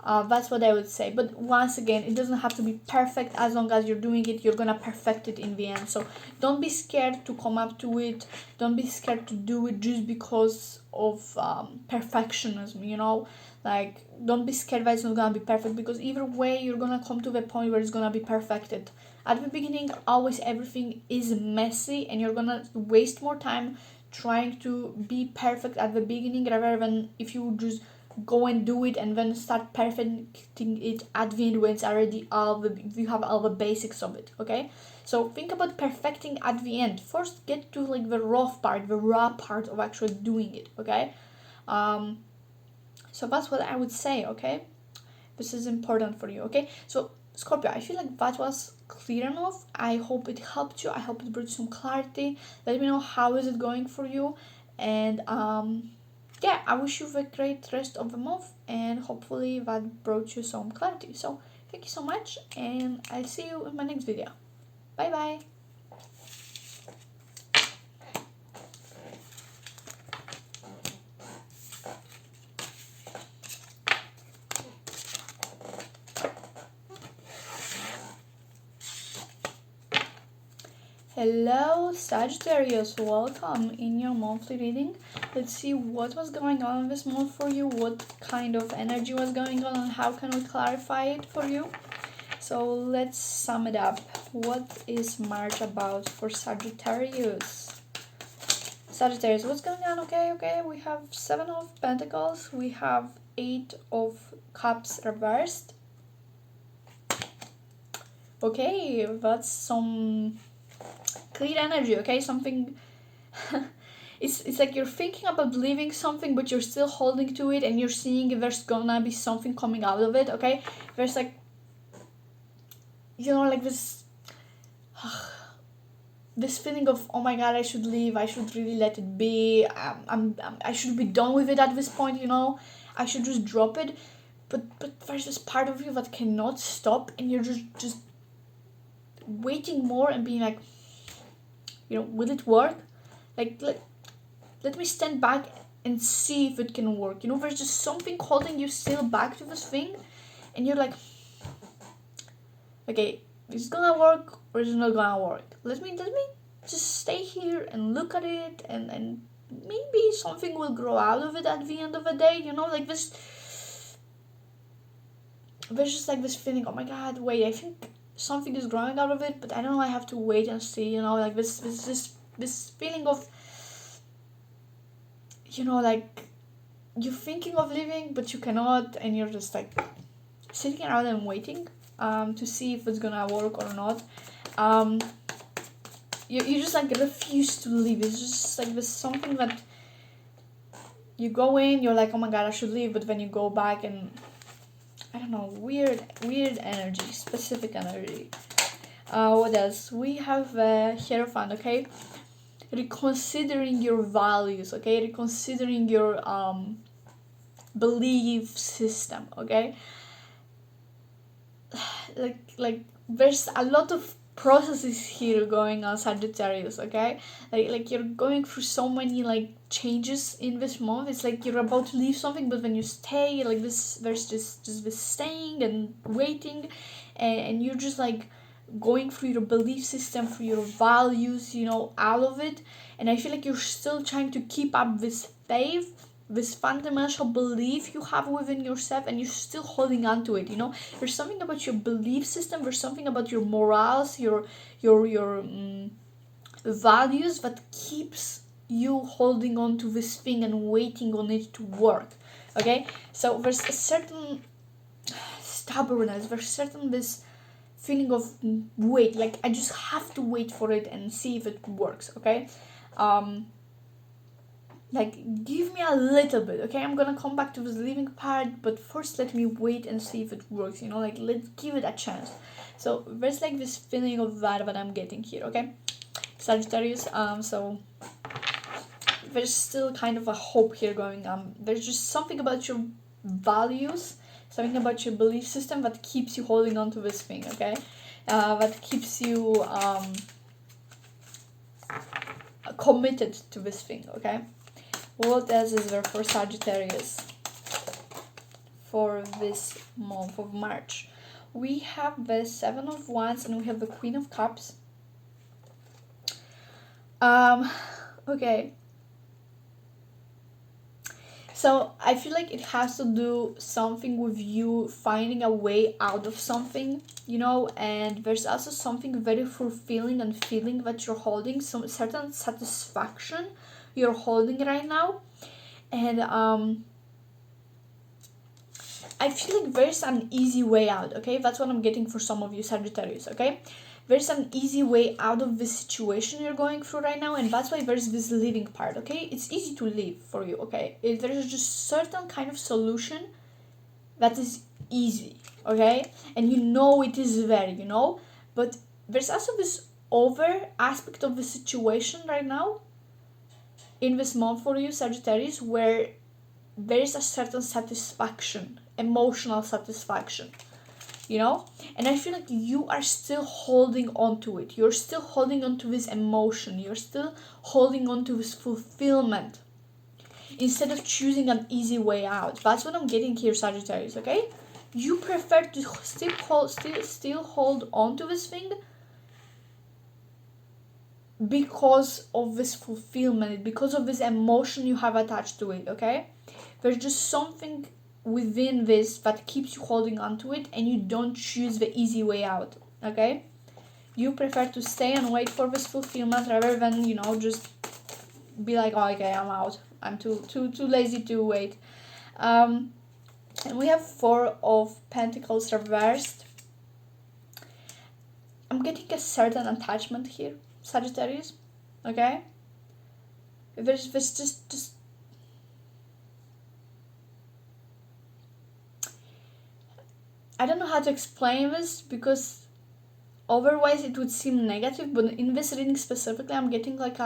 That's what I would say. But once again, it doesn't have to be perfect. As long as you're doing it, you're gonna perfect it in the end. So don't be scared to come up to it. Don't be scared to do it just because of perfectionism, you know. Like, don't be scared that it's not gonna be perfect, because either way you're gonna come to the point where it's gonna be perfected. At the beginning, always everything is messy, and you're gonna waste more time trying to be perfect at the beginning, rather than if you just go and do it and then start perfecting it at the end when it's already you have all the basics of it. Okay, so think about perfecting at the end. First, get to like the rough part, the raw part of actually doing it. Okay, so that's what I would say. Okay, this is important for you. Okay, so Scorpio, I feel like that was clear enough. I hope it helped you. I hope it brought some clarity. Let me know how is it going for you, and yeah, I wish you a great rest of the month, and hopefully that brought you some clarity. So thank you so much, and I'll see you in my next video. Bye bye. Hello Sagittarius, welcome in your monthly reading. Let's see what was going on this month for you, what kind of energy was going on, and how can we clarify it for you. So let's sum it up. What is March about for Sagittarius? Sagittarius, what's going on? Okay, we have 7 of Pentacles, we have 8 of Cups reversed. Okay, that's some clear energy. Okay, something it's like you're thinking about leaving something, but you're still holding to it, and you're seeing if there's gonna be something coming out of it. Okay, there's like, you know, like this this feeling of, oh my god, I should leave, I should really let it be, I should be done with it at this point, you know, I should just drop it, but there's this part of you that cannot stop, and you're just waiting more and being like, you know, will it work? Like, let me stand back and see if it can work. You know, there's just something holding you still back to this thing, and you're like, okay, is it gonna work or is it not gonna work? Let me just stay here and look at it, and maybe something will grow out of it at the end of the day. You know, like this. There's just like this feeling, oh my god, wait, I think something is growing out of it, but I don't know, I have to wait and see. You know, like this feeling of, you know, like you're thinking of leaving but you cannot, and you're just like sitting around and waiting to see if it's gonna work or not. You just like refuse to leave. It's just like this something that you go in, you're like, oh my god, I should leave, but then you go back, and I don't know, weird energy, specific energy. What else? We have Hierophant. Okay, reconsidering your values. Okay, reconsidering your belief system. Okay, like there's a lot of processes here going on, Sagittarius. Okay, like you're going through so many like changes in this month. It's like you're about to leave something, but when you stay, like this, there's just this staying and waiting, and you're just like going through your belief system, through your values, you know, all of it. And I feel like you're still trying to keep up this faith, this fundamental belief you have within yourself, and you're still holding on to it. You know, there's something about your belief system, there's something about your morals, your values that keeps you holding on to this thing and waiting on it to work. Okay, so there's a certain stubbornness, there's certain this feeling of wait, like I just have to wait for it and see if it works. Okay, like give me a little bit. Okay, I'm gonna come back to this leaving part, but first let me wait and see if it works. You know, like let's give it a chance. So there's like this feeling of that I'm getting here. Okay, Sagittarius. So there's still kind of a hope here going on. There's just something about your values something about your belief system that keeps you holding on to this thing, okay? That keeps you committed to this thing, okay? What else is there for Sagittarius for this month of March? We have the Seven of Wands and we have the Queen of Cups. Okay. So I feel like it has to do something with you finding a way out of something, you know, and there's also something very fulfilling and feeling that you're holding, some certain satisfaction you're holding right now. And I feel like there's an easy way out, okay? That's what I'm getting for some of you Sagittarius, okay? There's an easy way out of this situation you're going through right now, and that's why there's this living part, okay? It's easy to live for you, okay? There's just certain kind of solution that is easy, okay? And you know it is there, you know? But there's also this over aspect of the situation right now in this month for you Sagittarius, where there is a certain satisfaction, emotional satisfaction, you know. And I feel like you are still holding on to it, you're still holding on to this emotion, you're still holding on to this fulfillment instead of choosing an easy way out. That's what I'm getting here Sagittarius, okay? You prefer to still hold on to this thing because of this fulfillment, because of this emotion you have attached to it, okay? There's just something within this that keeps you holding on to it, and you don't choose the easy way out, okay? You prefer to stay and wait for this fulfillment rather than, you know, just be like, oh, okay, I'm out, I'm too lazy to wait. And we have Four of Pentacles reversed. I'm getting a certain attachment here Sagittarius, okay? There's just I don't know how to explain this because otherwise it would seem negative, but in this reading specifically I'm getting like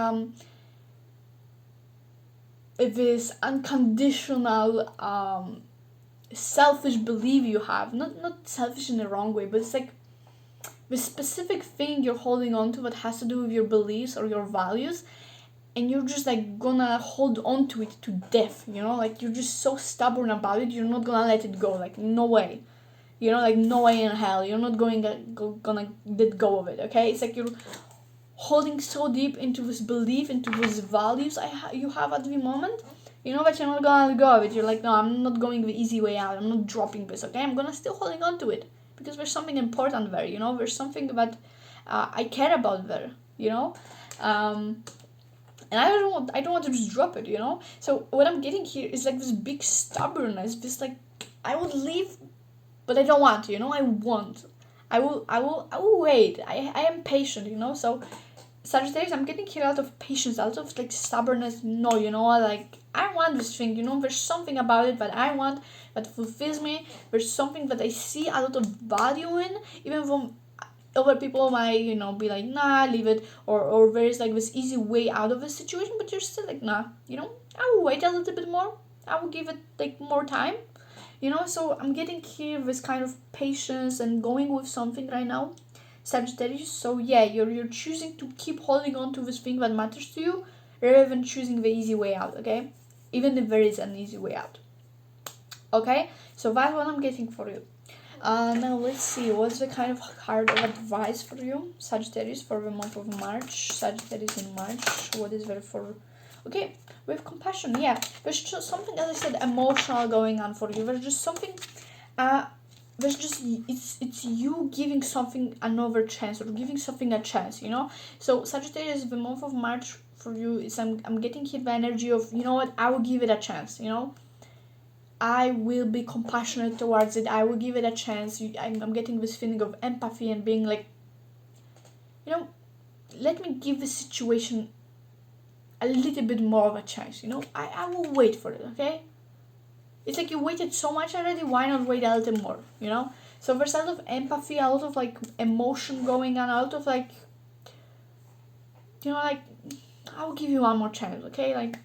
this unconditional selfish belief you have, not selfish in the wrong way, but it's like the specific thing you're holding on to that has to do with your beliefs or your values, and you're just like gonna hold on to it to death, you know, like you're just so stubborn about it, you're not gonna let it go, like no way, you know, like no way in hell, you're not gonna let go of it, okay? It's like you're holding so deep into this belief, into these values you have at the moment, you know, that you're not gonna let go of it. You're like, no, I'm not going the easy way out, I'm not dropping this, okay? I'm gonna still holding on to it because there's something important there, you know, there's something that I care about there, you know, and I don't want to just drop it, you know. So what I'm getting here is like this big stubbornness, this like I would leave, but I don't want to, you know. I will wait. I am patient, you know. So Sagittarius, I'm getting here out of patience, out of like stubbornness. No, you know, like I want this thing, you know. There's something about it that I want, that fulfills me. There's something that I see a lot of value in, even though other people might, you know, be like, nah, leave it, or there's like this easy way out of the situation, but you're still like, nah, you know, I will wait a little bit more, I will give it like more time, you know. So I'm getting here this kind of patience and going with something right now Sagittarius. So yeah, you're choosing to keep holding on to this thing that matters to you rather than choosing the easy way out, okay, even if there is an easy way out, okay. So that's what I'm getting for you. Now let's see, what's the kind of card of advice for you, Sagittarius, for the month of March? Sagittarius in March, what is there for? Okay, we have compassion, yeah. There's just something, as I said, emotional going on for you. There's just something, there's just, it's you giving something another chance, or giving something a chance, you know? So Sagittarius, the month of March for you, is I'm getting hit by energy of, you know what, I will give it a chance, you know? I will be compassionate towards it. I will give it a chance. I'm getting this feeling of empathy and being like, you know, let me give the situation a little bit more of a chance, you know. I will wait for it, okay? It's like you waited so much already, why not wait a little more, you know? So there's a lot of empathy, a lot of like emotion going on, a lot of like, you know, like, I will give you one more chance, okay? Like,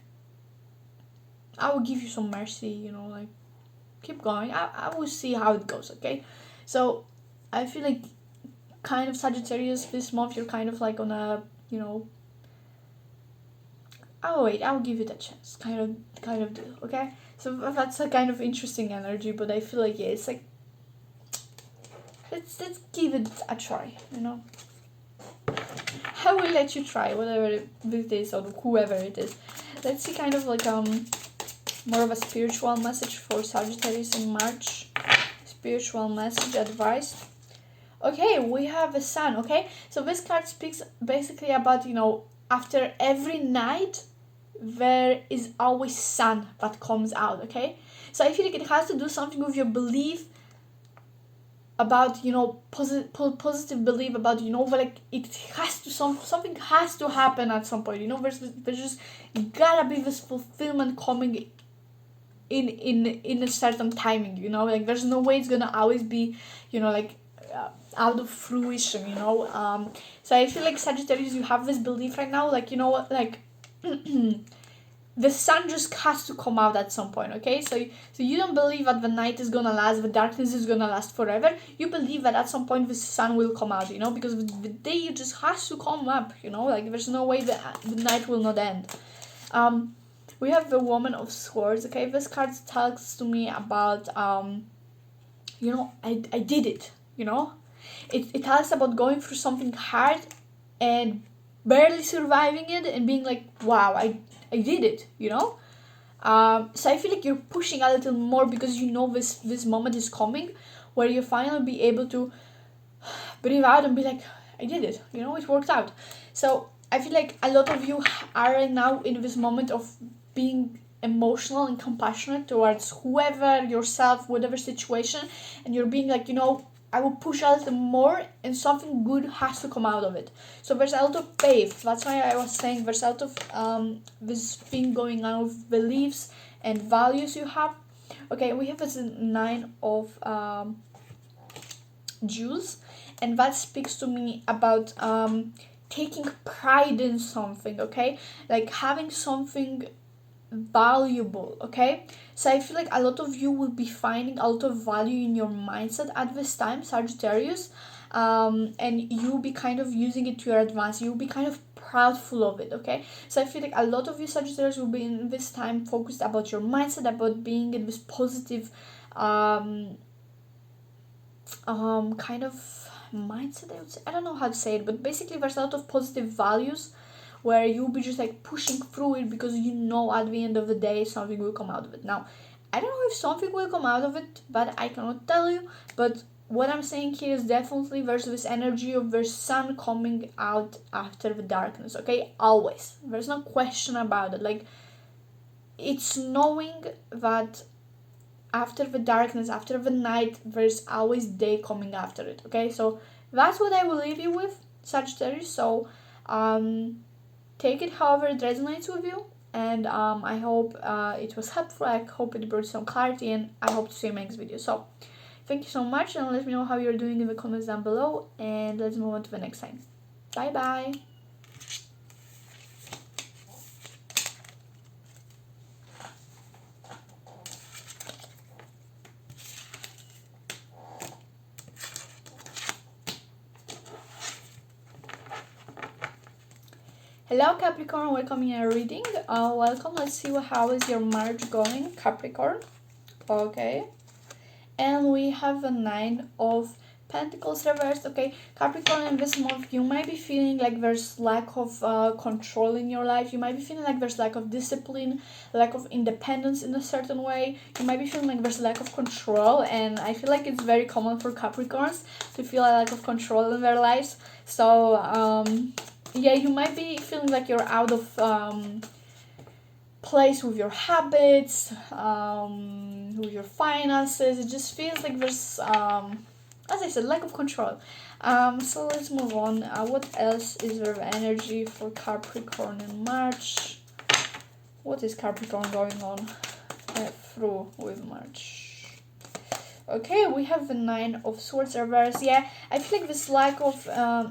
I will give you some mercy, you know, like, keep going. I will see how it goes, okay? So I feel like kind of Sagittarius this month, you're kind of like on a, you know, oh wait, I'll give it a chance, kind of deal, okay? So that's a kind of interesting energy, but I feel like, yeah, it's like, let's give it a try, you know? I will let you try whatever it is, or whoever it is. Let's see kind of like more of a spiritual message for Sagittarius in March. Spiritual message, advice. Okay, we have the sun, okay? So this card speaks basically about, you know, after every night, there is always sun that comes out, okay? So I feel like it has to do something with your belief about, you know, positive belief about, you know, like it has to, something has to happen at some point, you know, there's just gotta be this fulfillment coming in a certain timing, you know, like there's no way it's gonna always be, you know, like out of fruition, you know. So I feel like Sagittarius, you have this belief right now, like, you know what, like the sun just has to come out at some point, okay? So you don't believe that the night is gonna last, the darkness is gonna last forever. You believe that at some point the sun will come out, you know, because the day just has to come up, you know, like there's no way the night will not end. We have the Woman of Swords, okay? This card talks to me about, you know, I did it, you know? It talks about going through something hard and barely surviving it and being like, wow, I did it, you know? So I feel like you're pushing a little more because you know this moment is coming where you finally be able to breathe out and be like, I did it, you know, it worked out. So I feel like a lot of you are right now in this moment of being emotional and compassionate towards whoever, yourself, whatever situation, and you're being like, you know, I will push a little more and something good has to come out of it. So there's a lot of faith. That's why I was saying there's a lot of this thing going on with beliefs and values you have. Okay, we have this 9 of Jewels, and that speaks to me about taking pride in something, okay? Like having something valuable, okay? So I feel like a lot of you will be finding a lot of value in your mindset at this time, Sagittarius, and you'll be kind of using it to your advantage. You'll be kind of proudful of it, okay? So I feel like a lot of you Sagittarius will be in this time focused about your mindset, about being in this positive kind of mindset, I would say. I don't know how to say it, but basically there's a lot of positive values where you'll be just like pushing through it because you know at the end of the day something will come out of it. Now, I don't know if something will come out of it, but I cannot tell you. But what I'm saying here is definitely there's this energy of the sun coming out after the darkness, okay? Always. There's no question about it. Like, it's knowing that after the darkness, after the night, there's always day coming after it, okay? So that's what I will leave you with, Sagittarius. So, take it however it resonates with you, and I hope it was helpful. I hope it brought some clarity, and I hope to see you in my next video. So thank you so much, and let me know how you're doing in the comments down below, and let's move on to the next time. Bye bye. Hello Capricorn, welcome in your reading. Welcome. Let's see how is your March going, Capricorn. Okay, and we have a 9 of Pentacles reversed. Okay, Capricorn, in this month you might be feeling like there's lack of control in your life. You might be feeling like there's lack of discipline, lack of independence in a certain way. You might be feeling like there's lack of control, and I feel like it's very common for Capricorns to feel a lack of control in their lives. So yeah, you might be feeling like you're out of place with your habits, with your finances. It just feels like there's, as I said, lack of control. So let's move on. What else is there of energy for Capricorn in March? What is Capricorn going on through with March? Okay, we have the 9 of Swords reverse. Yeah, I feel like this lack of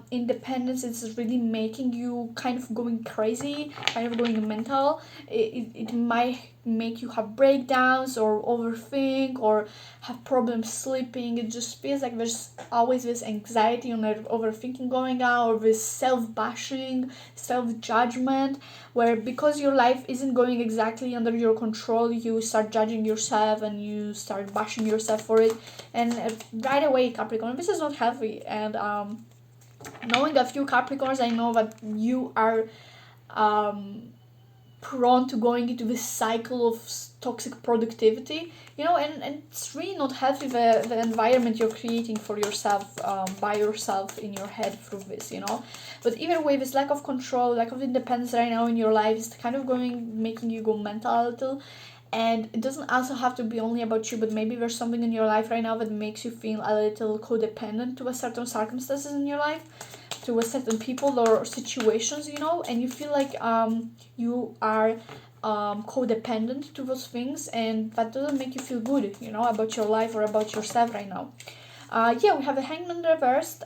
independence is really making you kind of going crazy, kind of going mental. It might make you have breakdowns or overthink or have problems sleeping. It just feels like there's always this anxiety and overthinking going on, or this self-bashing, self-judgment, where because your life isn't going exactly under your control, you start judging yourself and you start bashing yourself for it. And right away, Capricorn, this is not healthy. And knowing a few Capricorns, I know that you are prone to going into this cycle of toxic productivity, and it's really not healthy, the environment you're creating for yourself, by yourself in your head through this. But either way, this lack of control, lack of independence right now in your life is kind of making you go mental a little. And it doesn't also have to be only about you, but maybe there's something in your life right now that makes you feel a little codependent to a certain circumstances in your life, to a certain people or situations, and you feel like you are codependent to those things, and that doesn't make you feel good, about your life or about yourself right now. Yeah, we have the Hangman reversed.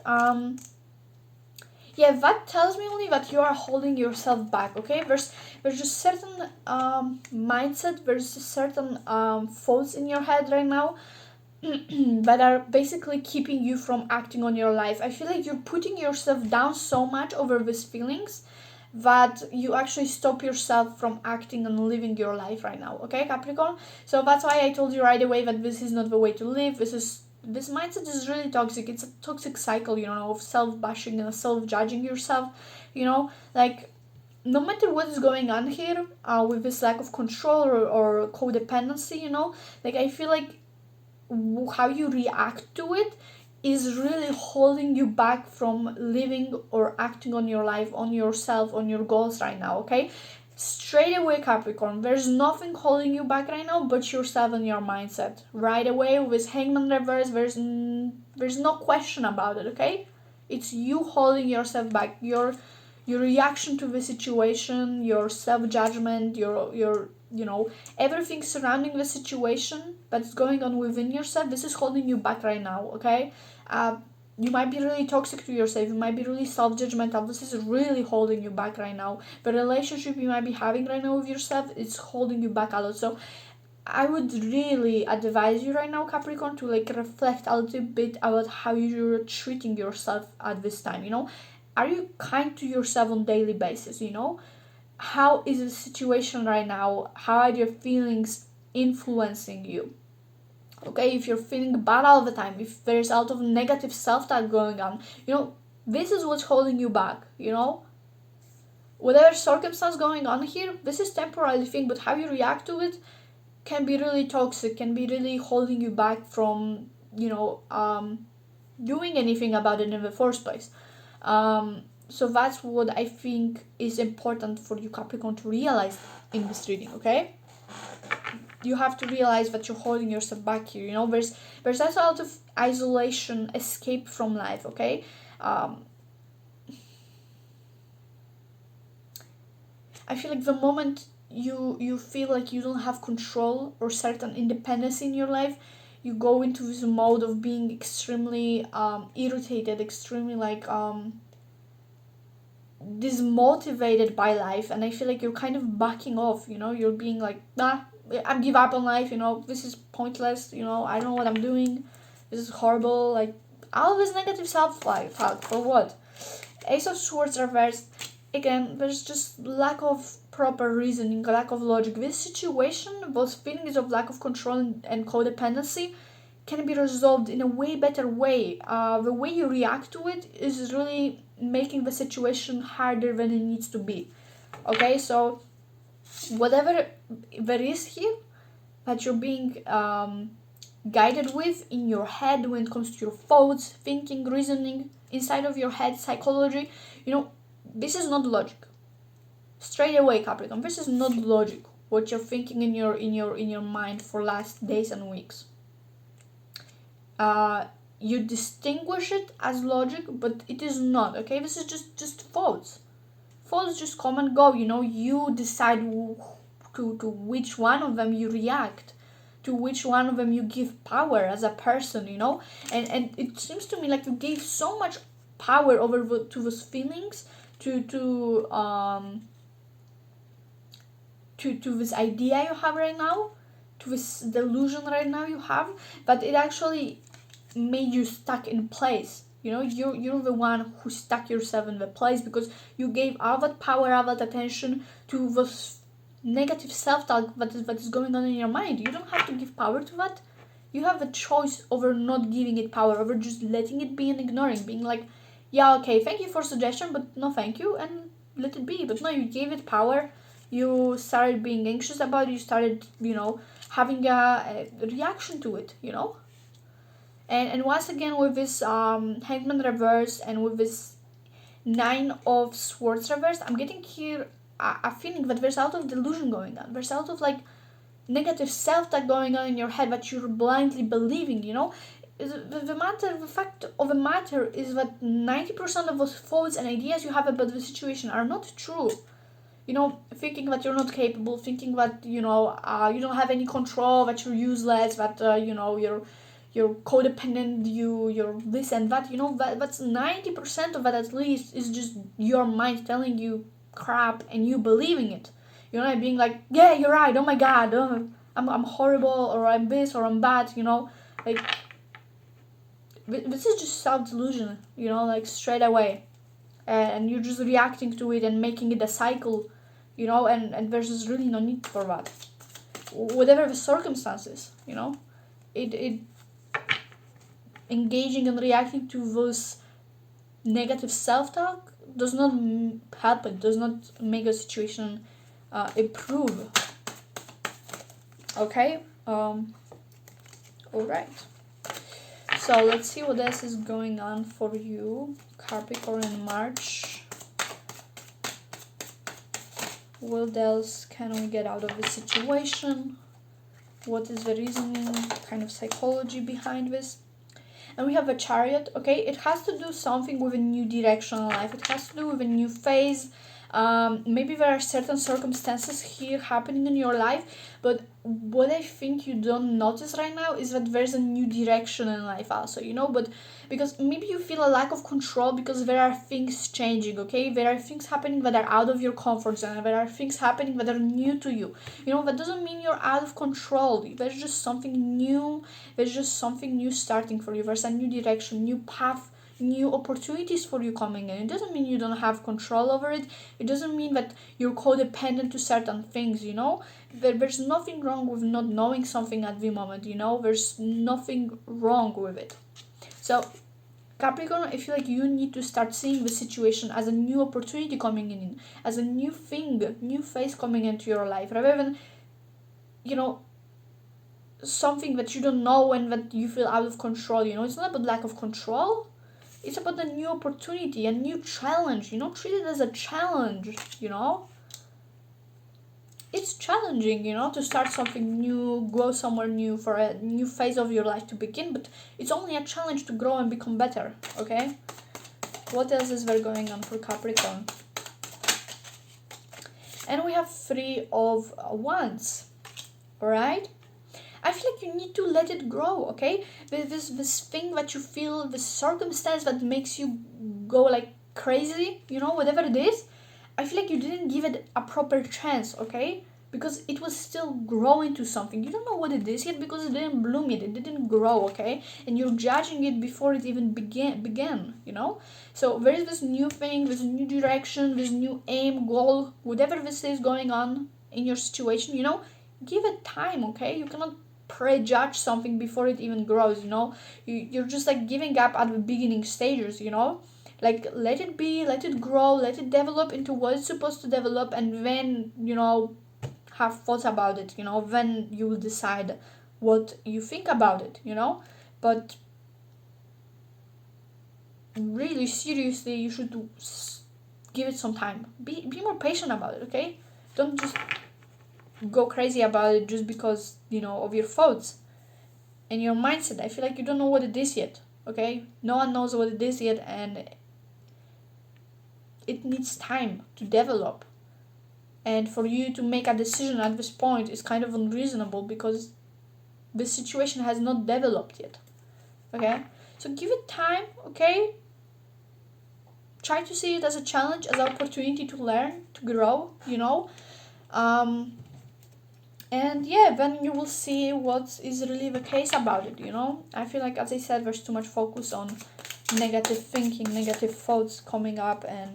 Yeah, that tells me only that you are holding yourself back. Okay, there's just certain mindset, there's certain thoughts in your head right now that are basically keeping you from acting on your life. I feel like you're putting yourself down so much over these feelings that you actually stop yourself from acting and living your life right now. Okay, Capricorn? So that's why I told you right away that this is not the way to live. This mindset is really toxic. It's a toxic cycle, of self-bashing and self-judging yourself. Like, no matter what is going on here, with this lack of control or codependency, like, I feel like how you react to it is really holding you back from living or acting on your life, on yourself, on your goals right now. Okay, straight away, Capricorn, there's nothing holding you back right now but yourself and your mindset. Right away, with Hangman reverse, there's no question about it. Okay, it's you holding yourself back, your reaction to the situation, your self-judgment, your everything surrounding the situation that's going on within yourself. This is holding you back right now. Okay, you might be really toxic to yourself, you might be really self-judgmental. This is really holding you back right now. The relationship you might be having right now with yourself, it's holding you back a lot. So I would really advise you right now, Capricorn, to reflect a little bit about how you're treating yourself at this time. Are you kind to yourself on daily basis? How is the situation right now? How are your feelings influencing you? Okay, if you're feeling bad all the time, if there's a lot of negative self-talk going on, this is what's holding you back. Whatever circumstance going on here, this is temporary thing, but how you react to it can be really toxic, can be really holding you back from doing anything about it in the first place. So that's what I think is important for you, Capricorn, to realize in this reading. Okay, you have to realize that you're holding yourself back here. There's also a lot of isolation, escape from life. Okay, I feel like the moment you feel like you don't have control or certain independence in your life, you go into this mode of being extremely irritated, extremely dismotivated by life, and I feel like you're kind of backing off. You're being like, I give up on life. This is pointless. I don't know what I'm doing. This is horrible. Like, all this negative self-talk for what? Ace of Swords reversed. Again, there's just lack of proper reasoning, lack of logic. This situation, those feelings of lack of control and codependency, can be resolved in a way better way. The way you react to it is really making the situation harder than it needs to be. Okay, so whatever there is here that you're being guided with in your head when it comes to your thoughts, thinking, reasoning, inside of your head, psychology, this is not logic. Straight away, Capricorn, this is not logic. What you're thinking in your mind for last days and weeks. You distinguish it as logic, but it is not. Okay, this is just thoughts. Thoughts just come and go. You decide to which one of them you react, to which one of them you give power as a person. And it seems to me like you gave so much power over to those feelings, to to this idea you have right now, to this delusion right now you have, but it actually made you stuck in place. You know, you're the one who stuck yourself in the place because you gave all that power, all that attention to this negative self-talk that is going on in your mind. You don't have to give power to that. You have a choice over not giving it power, over just letting it be and ignoring, being like, yeah, okay, thank you for suggestion, but no thank you, and let it be. But no, you gave it power. You started being anxious about it. You started, having a reaction to it, and once again, with this Hangman reverse and with this Nine of Swords reverse, I'm getting here a feeling that there's a lot of delusion going on. There's a lot of like negative self-talk going on in your head that you're blindly believing, the fact of the matter is that 90% of those thoughts and ideas you have about the situation are not true. Thinking that you're not capable, thinking that you don't have any control, that you're useless, that you're codependent, you're this and that. That's 90% of it at least is just your mind telling you crap and you believing it. Being like, yeah, you're right. Oh my God, I'm horrible, or I'm this, or I'm that. Like this is just self-delusion. Like straight away, and you're just reacting to it and making it a cycle. And there's just really no need for that. Whatever the circumstances, it engaging and reacting to those negative self-talk does not help it, does not make a situation improve. Okay, all right, so let's see what else is going on for you, Capricorn, in March. What else can we get out of the situation? What is the reasoning, kind of psychology behind this? And we have a Chariot. Okay, it has to do something with a new direction in life. It has to do with a new phase. Maybe there are certain circumstances here happening in your life, but what I think you don't notice right now is that there's a new direction in life also, but because maybe you feel a lack of control because there are things changing, okay? There are things happening that are out of your comfort zone. There are things happening that are new to you. That doesn't mean you're out of control. There's just something new. There's just something new starting for you. There's a new direction, new path, new opportunities for you coming in. It doesn't mean you don't have control over it. It doesn't mean that you're codependent to certain things, There's nothing wrong with not knowing something at the moment, There's nothing wrong with it. So, Capricorn, I feel like you need to start seeing the situation as a new opportunity coming in, as a new thing, new phase coming into your life, rather than, something that you don't know and that you feel out of control, It's not about lack of control. It's about a new opportunity, a new challenge, Treat it as a challenge, It's challenging, to start something new, go somewhere new, for a new phase of your life to begin, but it's only a challenge to grow and become better, okay? What else is there going on for Capricorn? And we have Three of Wands, alright? I feel like you need to let it grow, okay? This thing that you feel, this circumstance that makes you go like crazy, whatever it is, I feel like you didn't give it a proper chance, okay? Because it was still growing to something. You don't know what it is yet because it didn't bloom yet, it didn't grow, okay? And you're judging it before it even began, So there is this new thing, this new direction, this new aim, goal, whatever this is going on in your situation, give it time, okay? You cannot prejudge something before it even grows, You're just like giving up at the beginning stages, Like let it be, let it grow, let it develop into what it's supposed to develop, and then, have thoughts about it, then you will decide what you think about it, But really seriously, you should give it some time. Be more patient about it, okay? Don't just go crazy about it just because, of your thoughts and your mindset. I feel like you don't know what it is yet, okay? No one knows what it is yet, and it needs time to develop. And for you to make a decision at this point is kind of unreasonable because the situation has not developed yet, okay? So give it time, okay? Try to see it as a challenge, as an opportunity to learn, to grow, And yeah, then you will see what is really the case about it, you know. I feel like, as I said, there's too much focus on negative thinking, negative thoughts coming up, and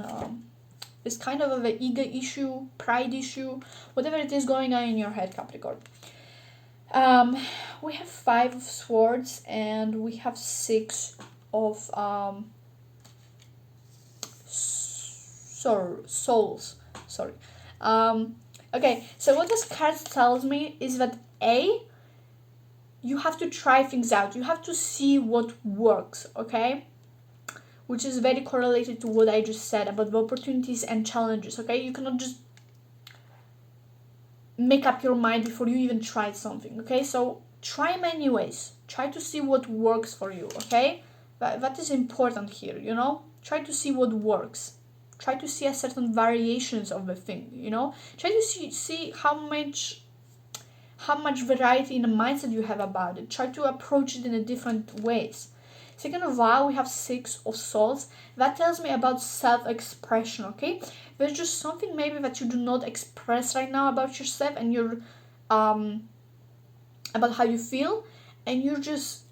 it's kind of an ego issue, pride issue, whatever it is going on in your head, Capricorn. We have 5 of swords, and we have 6 of souls. Sorry. Okay, so what this card tells me is that you have to try things out. You have to see what works, okay? Which is very correlated to what I just said about the opportunities and challenges, okay? You cannot just make up your mind before you even try something, okay? So try many ways. Try to see what works for you, okay? That is important here, you know? Try to see what works. Try to see a certain variations of the thing, you know? Try to see how much variety in the mindset you have about it. Try to approach it in a different ways. Second of all, we have 6 of swords. That tells me about self-expression, okay? There's just something maybe that you do not express right now about yourself, and you're about how you feel, and you're just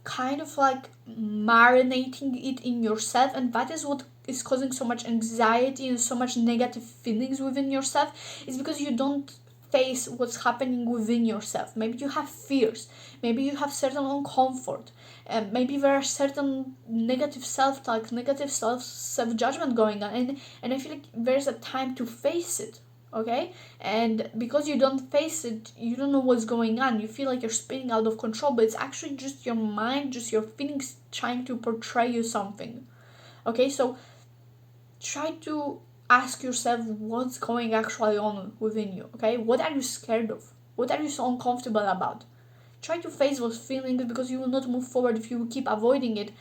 kind of like marinating it in yourself, and that is what is causing so much anxiety and so much negative feelings within yourself. Is because you don't face what's happening within yourself. Maybe you have fears, maybe you have certain uncomfort, and maybe there are certain negative self-talk, negative self-judgment going on, and I feel like there's a time to face it, okay? And because you don't face it, you don't know what's going on. You feel like you're spinning out of control, but it's actually just your mind, just your feelings trying to portray you something, okay? So try to ask yourself what's going actually on within you, okay? What are you scared of? What are you so uncomfortable about? Try to face those feelings, because you will not move forward if you keep avoiding it,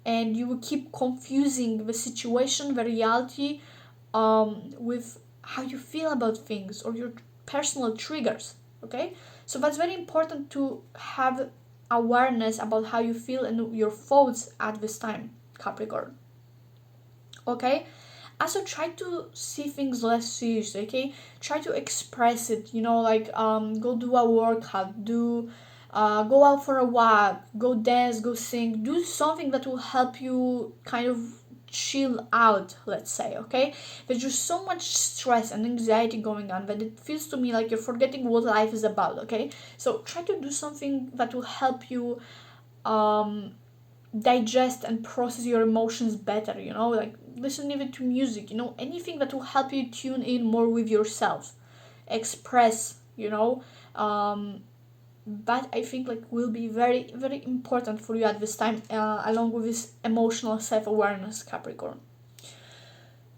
and you will keep confusing the situation, the reality, with how you feel about things or your personal triggers, okay? So that's very important to have awareness about how you feel and your thoughts at this time, Capricorn, okay? Also try to see things less seriously, okay? Try to express it, you know, like go do a workout, go out for a walk, go dance, go sing, do something that will help you kind of chill out, let's say, okay? There's just so much stress and anxiety going on that it feels to me like you're forgetting what life is about, okay? So try to do something that will help you digest and process your emotions better, you know, like listen even to music, you know, anything that will help you tune in more with yourself, express, you know. That I think like will be very very important for you at this time, along with this emotional self-awareness, Capricorn.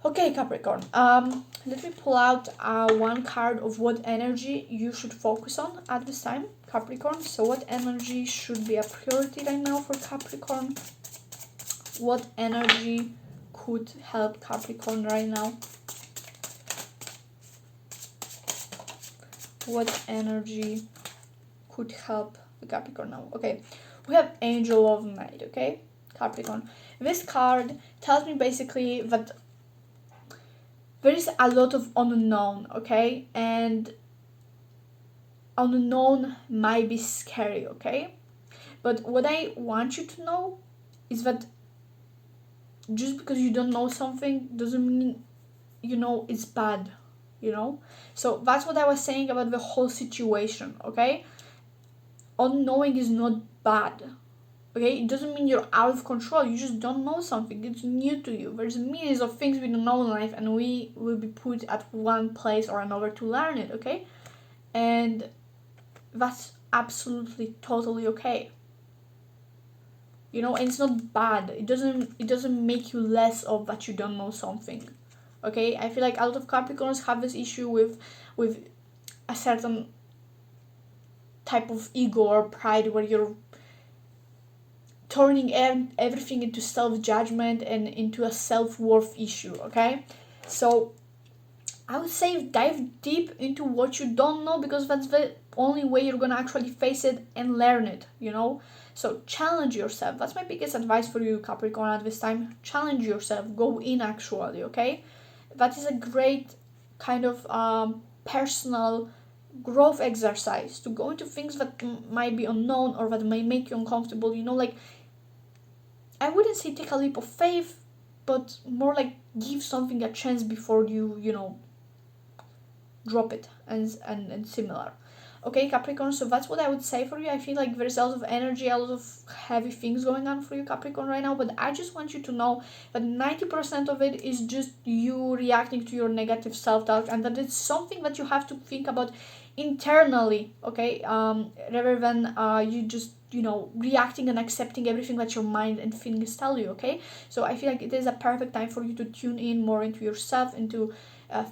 Okay, Capricorn, let me pull out one card of what energy you should focus on at this time, Capricorn. So what energy should be a priority right now for Capricorn? What energy could help Capricorn right now? What energy could help the Capricorn now? Okay, we have Angel of Night, okay, Capricorn. This card tells me basically that there is a lot of unknown, okay? And unknown might be scary, okay? But what I want you to know is that just because you don't know something doesn't mean, you know, it's bad, you know? So that's what I was saying about the whole situation, okay? Unknowing is not bad, okay? It doesn't mean you're out of control. You just don't know something. It's new to you. There's millions of things we don't know in life, and we will be put at one place or another to learn it, okay? And that's absolutely totally okay. You know, and it's not bad. It doesn't make you less of that you don't know something, okay? I feel like a lot of Capricorns have this issue with a certain type of ego or pride, where you're turning everything into self-judgment and into a self-worth issue, okay? So I would say dive deep into what you don't know, because that's the only way you're gonna actually face it and learn it, you know? So challenge yourself. That's my biggest advice for you, Capricorn, at this time. Challenge yourself. Go in, actually, okay? That is a great kind of personal growth exercise, to go into things that might be unknown or that may make you uncomfortable, you know, like, I wouldn't say take a leap of faith, but more like give something a chance before you know, drop it, and similar. Okay, Capricorn, so that's what I would say for you. I feel like there's a lot of energy, a lot of heavy things going on for you, Capricorn, right now, but I just want you to know that 90% of it is just you reacting to your negative self-doubt, and that it's something that you have to think about internally, okay, rather than you just, you know, reacting and accepting everything that your mind and feelings tell you, okay? So I feel like it is a perfect time for you to tune in more into yourself, into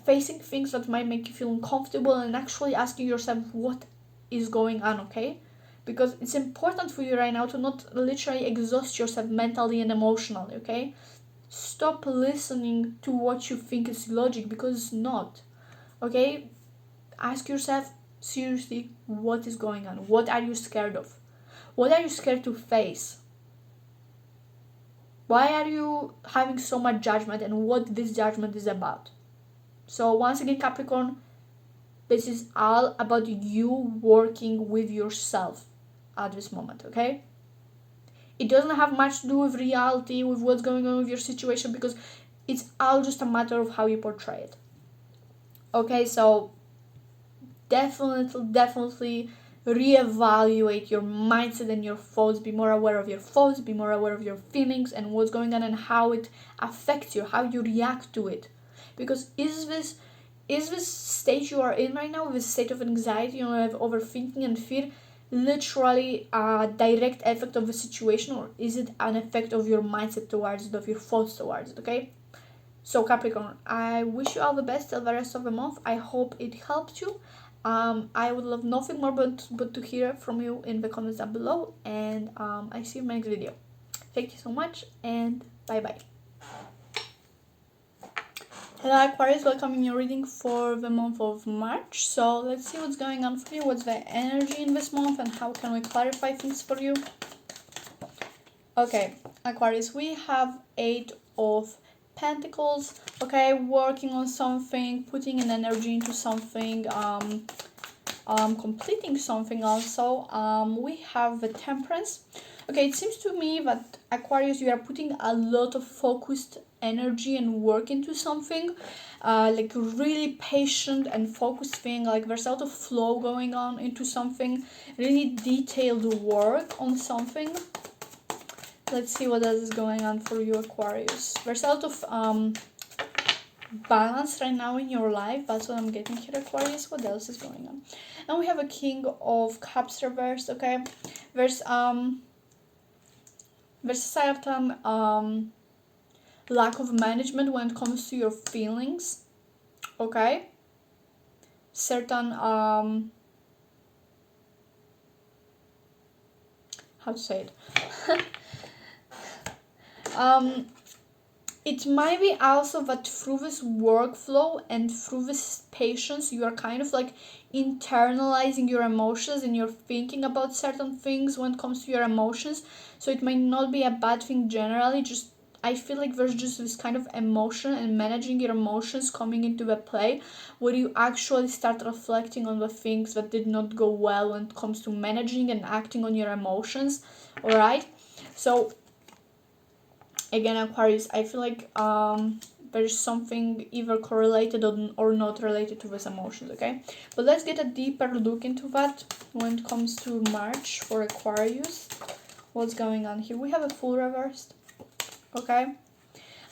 facing things that might make you feel uncomfortable, and actually asking yourself what is going on, okay? Because it's important for you right now to not literally exhaust yourself mentally and emotionally, okay? Stop listening to what you think is logic, because it's not, okay? Ask yourself seriously, what is going on? What are you scared of? What are you scared to face? Why are you having so much judgment, and what this judgment is about? So once again, Capricorn, this is all about you working with yourself at this moment, okay? It doesn't have much to do with reality, with what's going on with your situation, because it's all just a matter of how you portray it. Okay, so definitely reevaluate your mindset and your thoughts. Be more aware of your thoughts, be more aware of your feelings and what's going on and how it affects you, how you react to it. Because is this stage you are in right now, this state of anxiety, you know, of overthinking and fear, literally a direct effect of the situation, or is it an effect of your mindset towards it, of your thoughts towards it, okay? So Capricorn, I wish you all the best till the rest of the month. I hope it helped you. I would love nothing more but to hear from you in the comments down below, and I see you in my next video. Thank you so much, and bye bye. Hello Aquarius, welcome in your reading for the month of March. So let's see what's going on for you, what's the energy in this month, and how can we clarify things for you. Okay, Aquarius, we have 8 of Pentacles. Okay, working on something, putting an energy into something, completing something also. We have the Temperance. Okay, it seems to me that Aquarius, you are putting a lot of focused energy and work into something, like really patient and focused thing, like there's a lot of flow going on into something, really detailed work on something. Let's see what else is going on for you, Aquarius. There's a lot of balance right now in your life. That's what I'm getting here, Aquarius. What else is going on? And we have a King of Cups reversed, okay? There's certain lack of management when it comes to your feelings, okay? Certain how to say it? It might be also that through this workflow and through this patience, you are kind of like internalizing your emotions and you're thinking about certain things when it comes to your emotions. So it might not be a bad thing generally, just I feel like there's just this kind of emotion and managing your emotions coming into the play where you actually start reflecting on the things that did not go well when it comes to managing and acting on your emotions. All right, so again, Aquarius, I feel like there's something either correlated or not related to these emotions, okay? But let's get a deeper look into that when it comes to March for Aquarius. What's going on here? We have a Fool reversed, okay?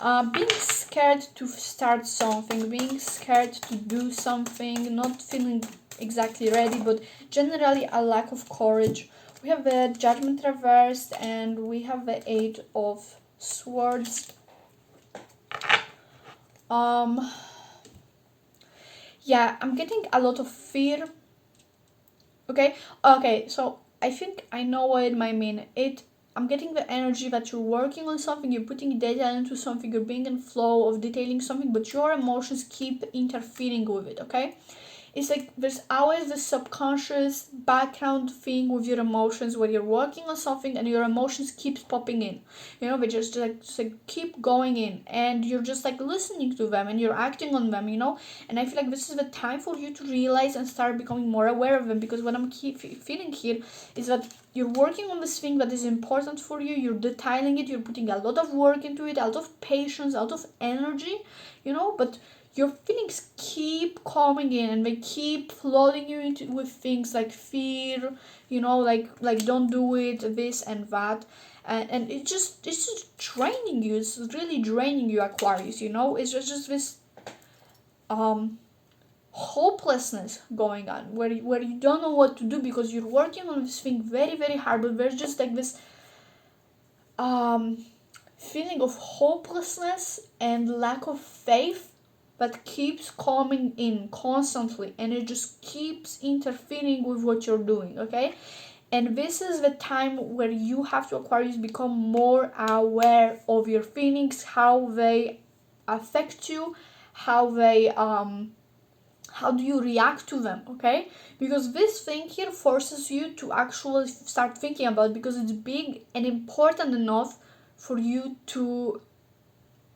Being scared to start something, being scared to do something, not feeling exactly ready, but generally a lack of courage. We have the Judgment reversed, and we have the 8 of Swords. Yeah, I'm getting a lot of fear. Okay, so I think I know what it might mean. I'm getting the energy that you're working on something, you're putting detail into something, you're being in flow of detailing something, but your emotions keep interfering with it, okay? it's like there's always the subconscious background thing with your emotions where you're working on something and your emotions keeps popping in. You know, they just keep going in, and you're just like listening to them and you're acting on them, you know. And I feel like this is the time for you to realize and start becoming more aware of them, because what I'm feeling here is that you're working on this thing that is important for you, you're detailing it, you're putting a lot of work into it, a lot of patience, a lot of energy, you know, but your feelings keep coming in and they keep flooding you into with things like fear, you know, like don't do it, this and that. And it's just draining you. It's really draining you, Aquarius, you know. It's just this hopelessness going on where you don't know what to do because you're working on this thing very, very hard, but there's just like this feeling of hopelessness and lack of faith that keeps coming in constantly, and it just keeps interfering with what you're doing, okay? And this is the time where you have to, Aquarius, become more aware of your feelings, how they affect you, how do you react to them, okay? Because this thing here forces you to actually start thinking about it, because it's big and important enough for you to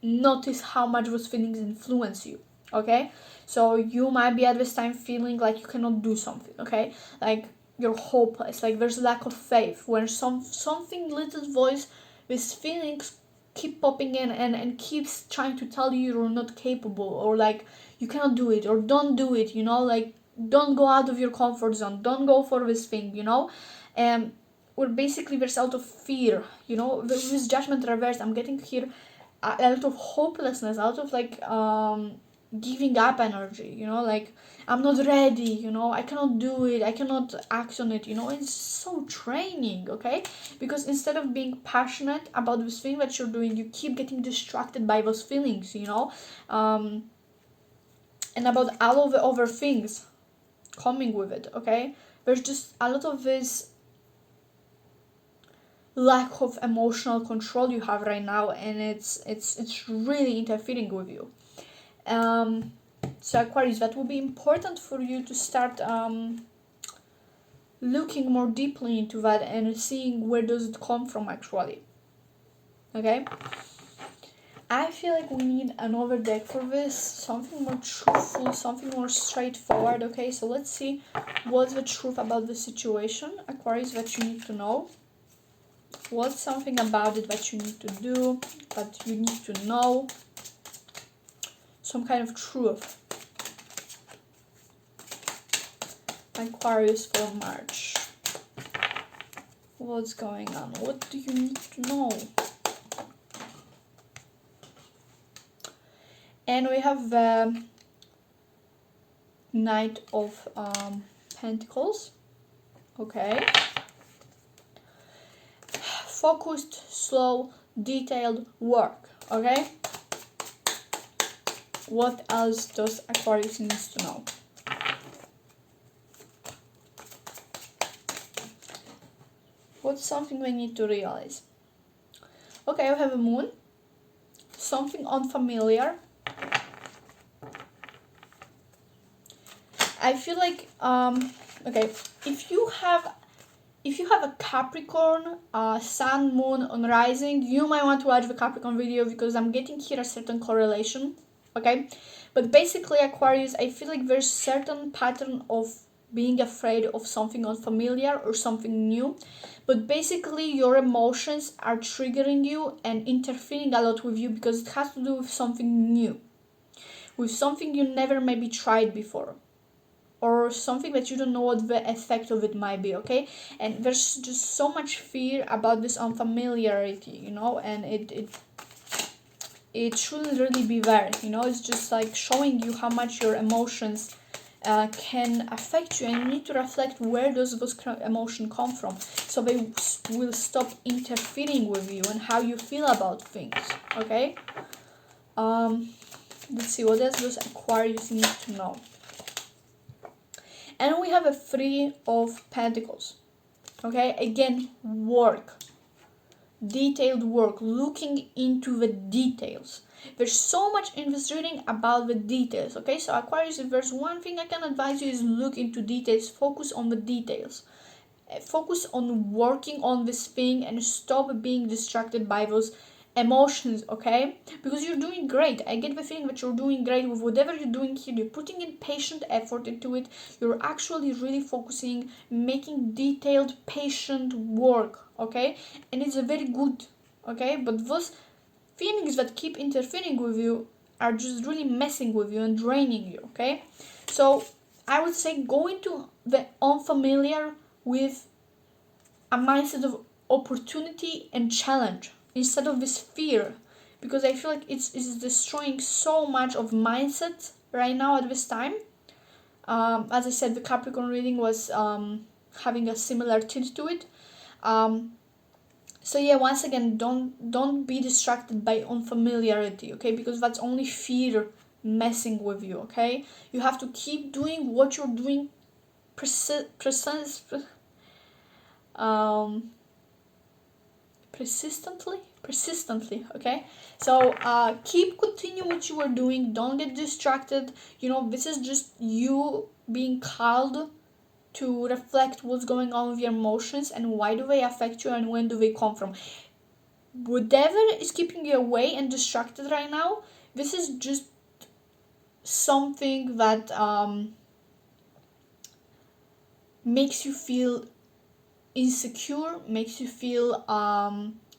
notice how much those feelings influence you, okay? So you might be at this time feeling like you cannot do something, okay? Like you're hopeless, like there's lack of faith, where something little voice with feelings keep popping in and keeps trying to tell you you're not capable, or like you cannot do it, or don't do it, you know, like don't go out of your comfort zone, don't go for this thing, you know. And we're basically there's out of fear, you know, this judgment reversed. I'm getting here out of hopelessness, out of like giving up energy, you know, like I'm not ready, you know, I cannot do it, I cannot act on it, you know. It's so draining, okay? Because instead of being passionate about this thing that you're doing, you keep getting distracted by those feelings, you know, and about all of the other things coming with it, okay? There's just a lot of this lack of emotional control you have right now, and it's really interfering with you. So Aquarius, that will be important for you to start looking more deeply into that and seeing where does it come from actually, okay? I feel like we need another deck for this, something more truthful, something more straightforward, okay? So let's see what's the truth about the situation, Aquarius, that you need to know. What's something about it that you need to do, that you need to know? Some kind of truth. Aquarius for March. What's going on? What do you need to know? And we have the Knight of Pentacles. Okay. Focused, slow, detailed work. Okay. What else does Aquarius needs to know? What's something we need to realize? Okay, I have a Moon. Something unfamiliar. I feel like okay, if you have a Capricorn, Sun, Moon on rising, you might want to watch the Capricorn video because I'm getting here a certain correlation, okay? But basically, Aquarius, I feel like there's certain pattern of being afraid of something unfamiliar or something new. But basically, your emotions are triggering you and interfering a lot with you because it has to do with something new, with something you never maybe tried before, or something that you don't know what the effect of it might be, okay? And there's just so much fear about this unfamiliarity, you know, and it shouldn't really be there, you know. It's just like showing you how much your emotions can affect you, and you need to reflect where does those emotions come from, so they will stop interfering with you and how you feel about things, okay? Let's see, what else does Aquarius need to know? And we have a Three of Pentacles, okay? Again, work, detailed work, looking into the details. There's so much in this reading about the details, okay? So Aquarius, if there's one thing I can advise you is look into details, focus on the details. Focus on working on this thing and stop being distracted by those emotions, okay? Because you're doing great. I get the feeling that you're doing great with whatever you're doing here. You're putting in patient effort into it. You're actually really focusing, making detailed, patient work, okay? And it's a very good, okay? But those feelings that keep interfering with you are just really messing with you and draining you, okay? So I would say go into the unfamiliar with a mindset of opportunity and challenge instead of this fear, because I feel like it's destroying so much of mindset right now at this time. As I said, the Capricorn reading was having a similar tint to it. So yeah, once again, don't be distracted by unfamiliarity, okay? Because that's only fear messing with you, okay? You have to keep doing what you're doing persistently, okay? So keep continue what you are doing. Don't get distracted. You know, this is just you being called to reflect what's going on with your emotions and why do they affect you and when do they come from. Whatever is keeping you away and distracted right now, this is just something that makes you feel insecure, makes you feel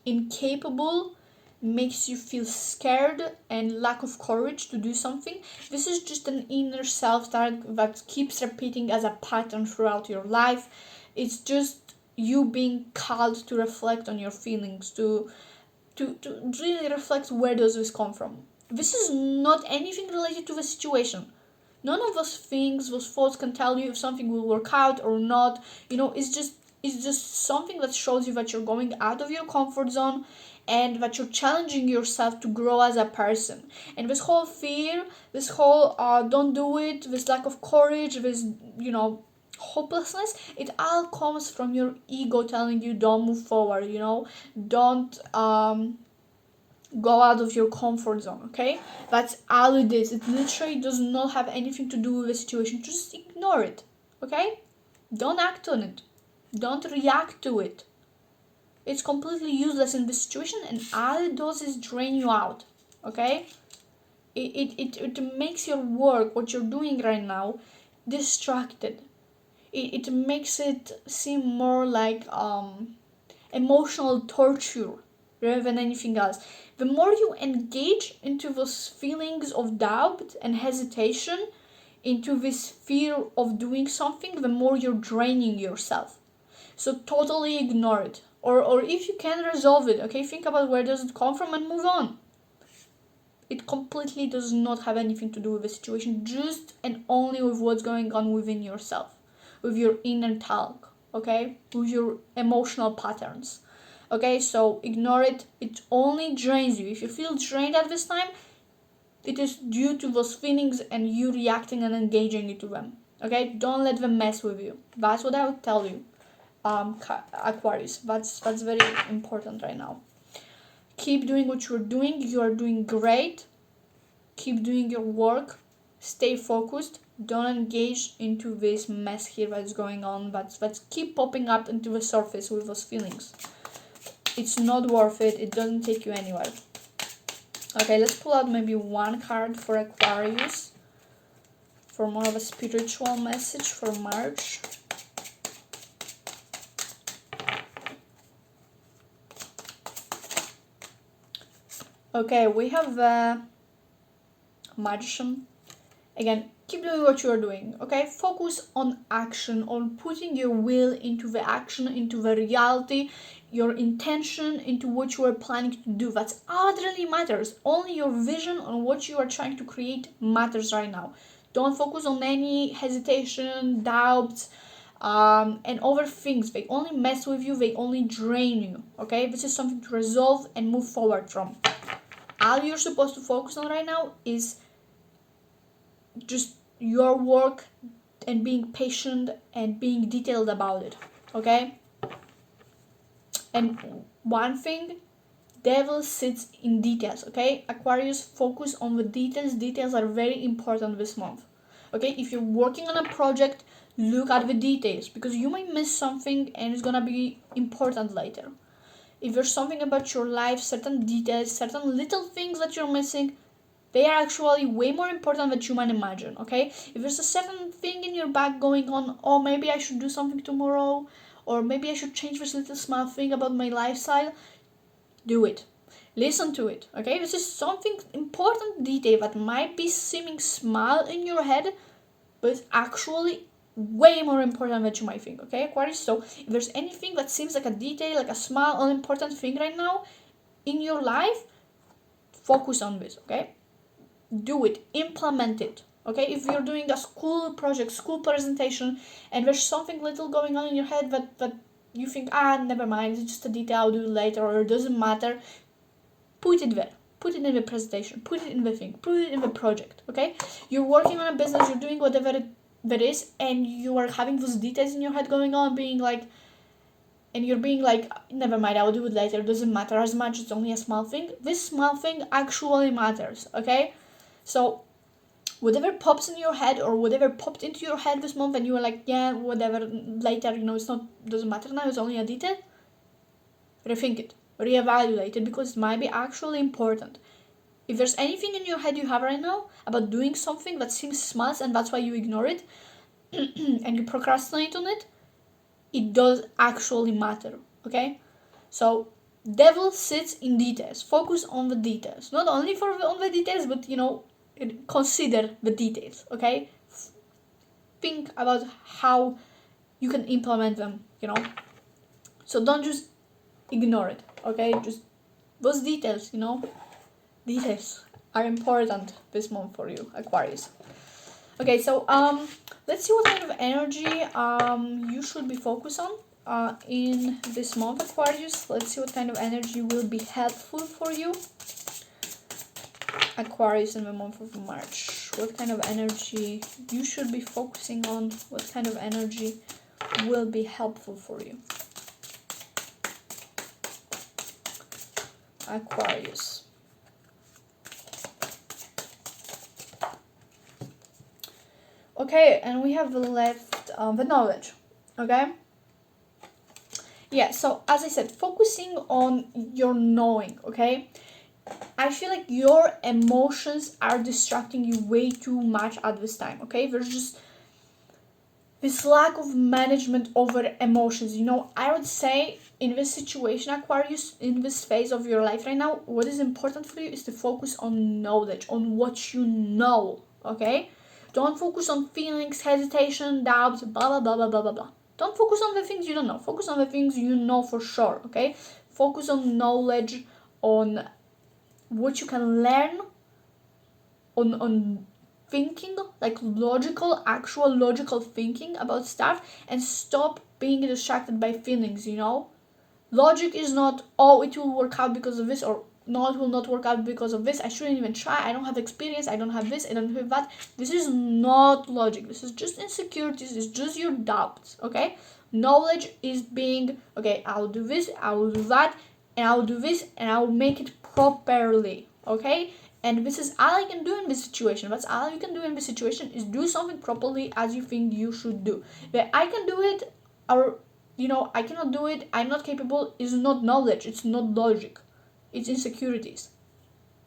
incapable, makes you feel scared and lack of courage to do something. This is just an inner self that keeps repeating as a pattern throughout your life. It's just you being called to reflect on your feelings, to really reflect where does this come from. This is not anything related to the situation. None of those things, those thoughts can tell you if something will work out or not. You know, it's just something that shows you that you're going out of your comfort zone and that you're challenging yourself to grow as a person. And this whole fear, this whole don't do it, this lack of courage, this, you know, hopelessness, it all comes from your ego telling you don't move forward, you know, don't go out of your comfort zone, okay? That's all it is. It literally does not have anything to do with the situation. Just ignore it, okay? Don't act on it. Don't react to it. It's completely useless in this situation, and all it does is drain you out, okay? It makes your work, what you're doing right now, distracted. It makes it seem more like emotional torture rather than anything else. The more you engage into those feelings of doubt and hesitation, into this fear of doing something, the more you're draining yourself. So totally ignore it. Or if you can resolve it, okay, think about where does it come from and move on. It completely does not have anything to do with the situation, just and only with what's going on within yourself, with your inner talk, okay, with your emotional patterns. Okay, so ignore it. It only drains you. If you feel drained at this time, it is due to those feelings and you reacting and engaging into them. Okay, don't let them mess with you. That's what I would tell you, Aquarius. That's very important right now. Keep doing what you're doing. You are doing great. Keep doing your work. Stay focused. Don't engage into this mess here that's going on. That's keep popping up into the surface with those feelings. It's not worth it. It doesn't take you anywhere. Okay, let's pull out maybe one card for Aquarius for more of a spiritual message for March. Okay, we have the Magician. Again, keep doing what you are doing, okay? Focus on action, on putting your will into the action, into the reality, your intention into what you are planning to do. That's all that really matters. Only your vision on what you are trying to create matters right now. Don't focus on any hesitation, doubts, and other things. They only mess with you, they only drain you, okay? This is something to resolve and move forward from. All you're supposed to focus on right now is just your work and being patient and being detailed about it, okay? And one thing, devil sits in details, okay? Aquarius, focus on the details. Details are very important this month, okay? If you're working on a project, look at the details, because you might miss something and it's gonna be important later. If there's something about your life, certain details, certain little things that you're missing, they are actually way more important than you might imagine, okay? If there's a certain thing in your back going on, oh, maybe I should do something tomorrow, or maybe I should change this little small thing about my lifestyle, do it. Listen to it, okay? This is something important detail that might be seeming small in your head, but it's actually way more important than you might think, okay, Aquarius? So if there's anything that seems like a detail, like a small, unimportant thing right now in your life, focus on this, okay? Do it, implement it, okay? If you're doing a school project, school presentation, and there's something little going on in your head that you think, never mind, it's just a detail, I'll do it later, or it doesn't matter, put it there. Put it in the presentation, put it in the thing, put it in the project, okay? You're working on a business, you're doing whatever that is, and you are having those details in your head going on, you're being like, never mind, I'll do it later, it doesn't matter as much, it's only a small thing. This small thing actually matters, okay? So whatever pops in your head, or whatever popped into your head this month, and you were like, yeah, whatever, later, it's not, doesn't matter now, it's only a detail, rethink it, reevaluate it, because it might be actually important. If there's anything in your head you have right now about doing something that seems small and that's why you ignore it and you procrastinate on it, it does actually matter, okay? So devil sits in details. Focus on the details. Not only on the details, but consider the details, okay? Think about how you can implement them, So don't just ignore it, okay? Just those details, Details are important this month for you, Aquarius. Okay, so let's see what kind of energy you should be focused on in this month, Aquarius. Let's see what kind of energy will be helpful for you, Aquarius, in the month of March. What kind of energy you should be focusing on? What kind of energy will be helpful for you, Aquarius? Okay, and we have left the knowledge, okay? Yeah, so as I said, focusing on your knowing, okay? I feel like your emotions are distracting you way too much at this time, okay? There's just this lack of management over emotions. I would say in this situation, Aquarius, in this phase of your life right now, what is important for you is to focus on knowledge, on what you know, okay? Don't focus on feelings, hesitation, doubts, blah, blah, blah, blah, blah, blah, blah. Don't focus on the things you don't know. Focus on the things you know for sure, okay? Focus on knowledge, on what you can learn, on thinking, like actual logical thinking about stuff, and stop being distracted by feelings, Logic is not, oh, it will work out because of this, or no, it will not work out because of this, I shouldn't even try, I don't have experience, I don't have this, I don't have that. This is not logic. This is just insecurities. It's just your doubts, okay? Knowledge is being, okay, I'll do this, I will do that, and I'll do this, and I'll make it properly, okay? And this is all I can do in this situation. That's all you can do in this situation, is do something properly as you think you should do. That I can do it, or I cannot do it, I'm not capable, is not knowledge. It's not logic. It's insecurities,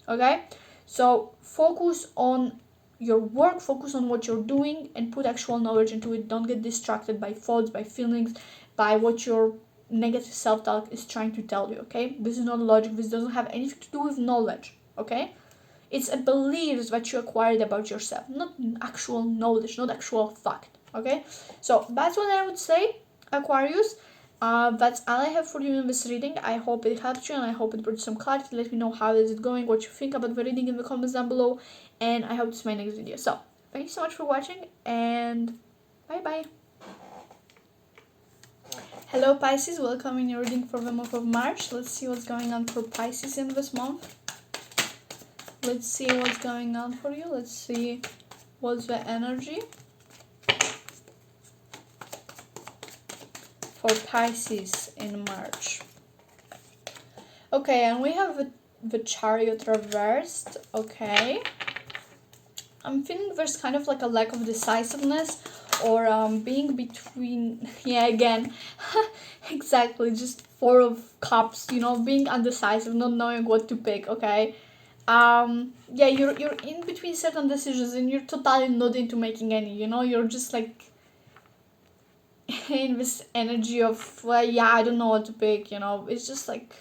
okay? So focus on your work, focus on what you're doing, and put actual knowledge into it. Don't get distracted by thoughts, by feelings, by what your negative self-talk is trying to tell you, okay? This is not logic. This doesn't have anything to do with knowledge, okay? It's a belief that you acquired about yourself, not actual knowledge, not actual fact, okay? So that's what I would say, Aquarius. That's all I have for you in this reading. I hope it helped you, and I hope it brought some clarity. Let me know how is it going, what you think about the reading in the comments down below, and I hope to see my next video. So thank you so much for watching, and bye bye. Hello Pisces, welcome in your reading for the month of March. Let's see what's going on for Pisces in this month. Let's see what's going on for you. Let's see what's the energy for Pisces in March. Okay, and we have the Chariot reversed. Okay. I'm feeling there's kind of like a lack of decisiveness, or being between, yeah, again, exactly, just Four of Cups, you know, being undecisive, not knowing what to pick, okay? Yeah, you're in between certain decisions and you're totally not into making any, you know, you're just like in this energy of, well, yeah, I don't know what to pick, you know, it's just like,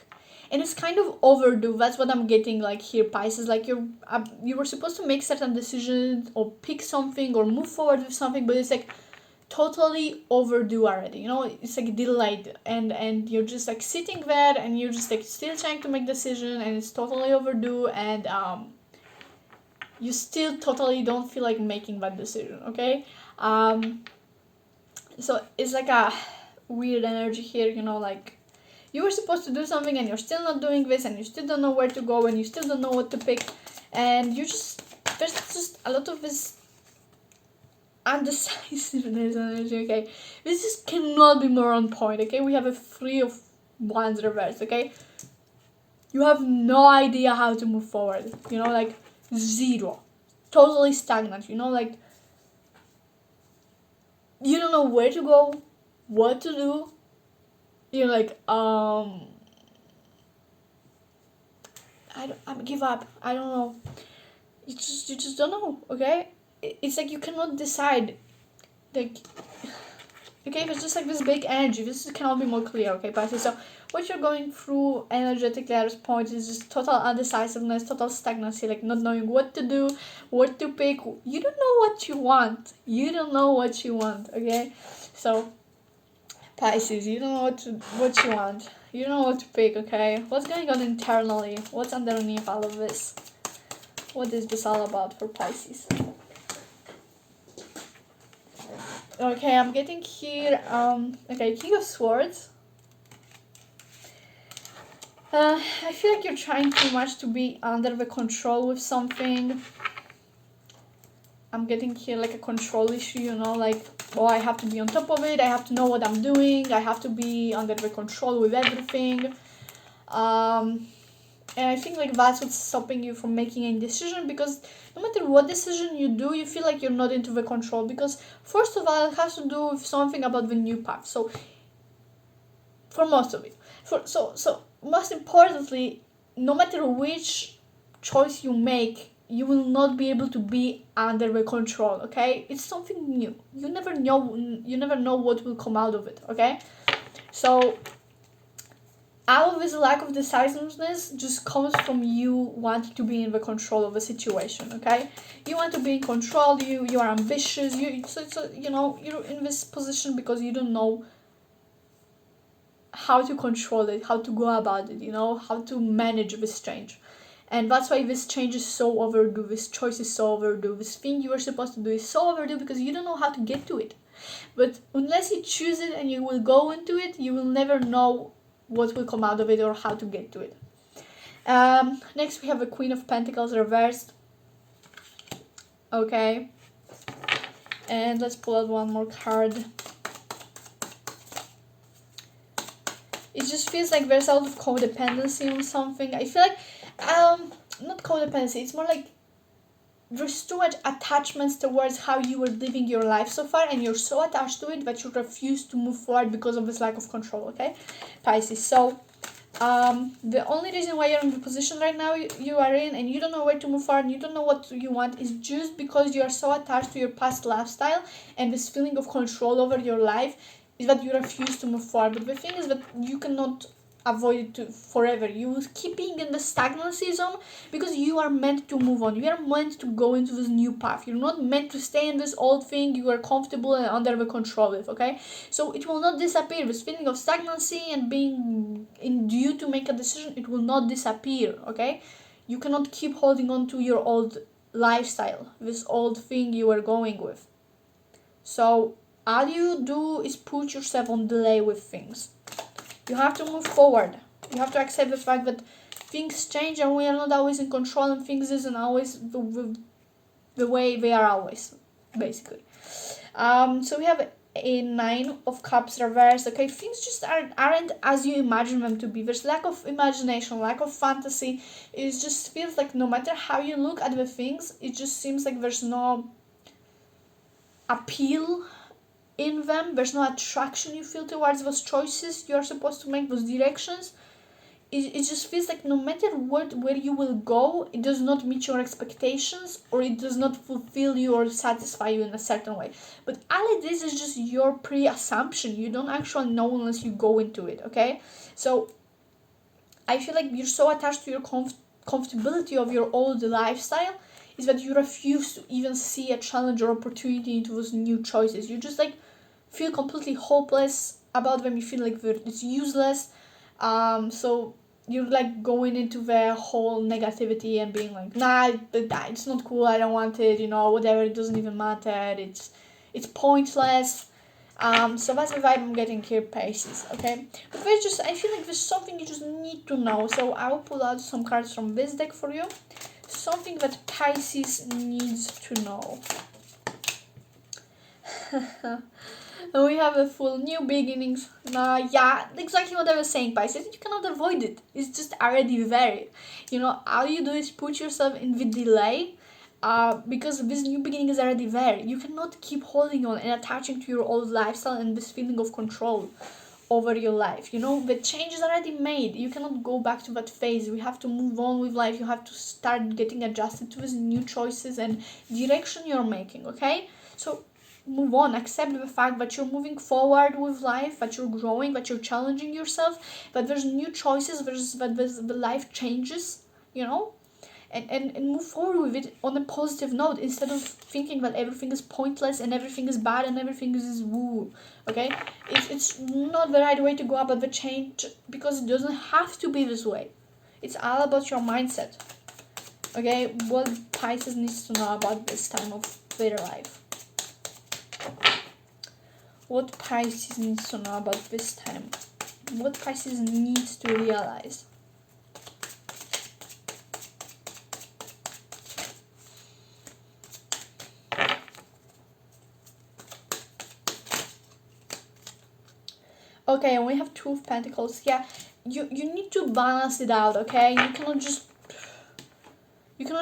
and it's kind of overdue. That's what I'm getting like here, Pisces. Like you were supposed to make certain decisions or pick something or move forward with something, but it's like totally overdue already. You know, it's like delayed, and you're just like sitting there and you're just like still trying to make decision, and it's totally overdue, and you still totally don't feel like making that decision. Okay, so it's like a weird energy here. You know, like you were supposed to do something and you're still not doing this, and you still don't know where to go, and you still don't know what to pick, and there's just a lot of this undecisiveness energy. Okay, this just cannot be more on point. Okay, we have a Three of Wands reversed. Okay, you have no idea how to move forward, you know, like zero, totally stagnant, you know, like you don't know where to go, what to do. You're like I give up. I don't know. You just don't know. Okay, it's like you cannot decide. Like, okay, it's just like this big energy. This cannot be more clear. Okay, Pisces. So what you're going through energetically at this point is just total undecisiveness, total stagnancy, like not knowing what to do, what to pick. You don't know what you want. You don't know what you want. Okay, so Pisces, you don't know what you want. You don't know what to pick. Okay, what's going on internally? What's underneath all of this? What is this all about for Pisces? Okay, I'm getting here, okay, King of Swords. I feel like you're trying too much to be under the control with something. I'm getting here like a control issue, you know, like, oh, I have to be on top of it, I have to know what I'm doing, I have to be under the control with everything. And I think like that's what's stopping you from making any decision, because no matter what decision you do, you feel like you're not into the control, because first of all, it has to do with something about the new path. So for most of it, so most importantly, no matter which choice you make, you will not be able to be under the control. Okay, it's something new. You never know what will come out of it. Okay, so all of this lack of decisiveness just comes from you wanting to be in the control of the situation. Okay, you want to be in control. You are ambitious. So you know you're in this position because you don't know how to control it, how to go about it. You know how to manage this change, and that's why this change is so overdue. This choice is so overdue. This thing you were supposed to do is so overdue because you don't know how to get to it. But unless you choose it and you will go into it, you will never know what will come out of it or how to get to it. Next we have a Queen of Pentacles reversed. Okay, and let's pull out one more card. It just feels like there's a lot of codependency on something. I feel like not codependency, it's more like there's too much attachments towards how you were living your life so far, and you're so attached to it that you refuse to move forward because of this lack of control. Okay, Pisces. So the only reason why you're in the position right now you are in, and you don't know where to move forward, and you don't know what you want, is just because you are so attached to your past lifestyle, and this feeling of control over your life is that you refuse to move forward. But the thing is that you cannot avoid it forever. You keep being in the stagnancy zone because you are meant to move on. You are meant to go into this new path. You're not meant to stay in this old thing you are comfortable and under the control with. Okay, so it will not disappear. This feeling of stagnancy and being in due to make a decision, it will not disappear. Okay, you cannot keep holding on to your old lifestyle, this old thing you were going with. So all you do is put yourself on delay with things. You have to move forward. You have to accept the fact that things change and we are not always in control, and things isn't always the way they are always, basically. So we have a Nine of Cups reversed. Okay, things just aren't as you imagine them to be. There's lack of imagination, lack of fantasy. It just feels like no matter how you look at the things, it just seems like there's no appeal in them. There's no attraction you feel towards those choices you're supposed to make, those directions. It just feels like no matter where you will go, it does not meet your expectations, or it does not fulfill you or satisfy you in a certain way. But all it is just your pre-assumption. You don't actually know unless you go into it, okay? So I feel like you're so attached to your comfortability of your old lifestyle is that you refuse to even see a challenge or opportunity into those new choices. You just like feel completely hopeless about them. You feel like it's useless. So you're like going into the whole negativity and being like, nah, it's not cool, I don't want it, whatever, it doesn't even matter, it's pointless. So that's the vibe I'm getting here, Pisces, okay? But I feel like there's something you just need to know. So I will pull out some cards from this deck for you. Something that Pisces needs to know. And we have a full new beginnings. Yeah, exactly what I was saying, Pisces. You cannot avoid it. It's just already there. All you do is put yourself in the delay, because this new beginning is already there. You cannot keep holding on and attaching to your old lifestyle and this feeling of control over your life. The change is already made. You cannot go back to that phase. We have to move on with life. You have to start getting adjusted to these new choices and direction you're making, okay? So move on, accept the fact that you're moving forward with life, that you're growing, that you're challenging yourself, that there's new choices, that the life changes, and move forward with it on a positive note, instead of thinking that everything is pointless and everything is bad and everything is woo. Okay, it's not the right way to go about the change, because it doesn't have to be this way. It's all about your mindset. Okay, what Pisces needs to know about this time of their life. What Pisces needs to know about this time. What Pisces needs to realize. Okay, and we have Two of Pentacles. Yeah, you need to balance it out, okay? You cannot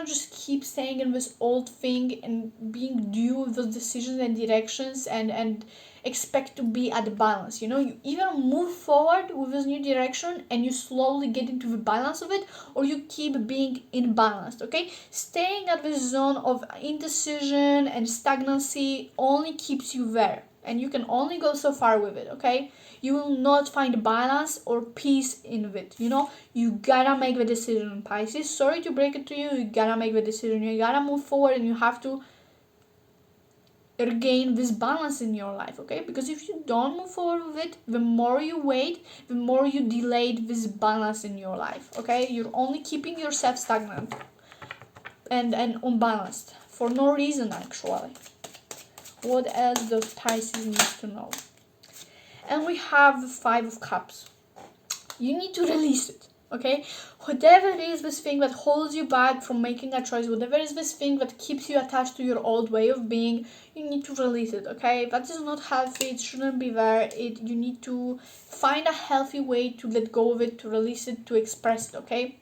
just keep staying in this old thing and being due with those decisions and directions and expect to be at balance. You either move forward with this new direction and you slowly get into the balance of it, or you keep being imbalanced, okay? Staying at this zone of indecision and stagnancy only keeps you there, and you can only go so far with it, okay? You will not find balance or peace in it. You gotta make the decision, Pisces. Sorry to break it to you. You gotta make the decision. You gotta move forward, and you have to regain this balance in your life, okay? Because if you don't move forward with it, the more you wait, the more you delayed this balance in your life, okay? You're only keeping yourself stagnant and unbalanced for no reason, actually. What else does Pisces need to know? And we have the Five of Cups. You need to release it, okay? Whatever it is, this thing that holds you back from making a choice, whatever is this thing that keeps you attached to your old way of being, you need to release it, okay? That is not healthy. It shouldn't be there. You need to find a healthy way to let go of it, to release it, to express it, okay?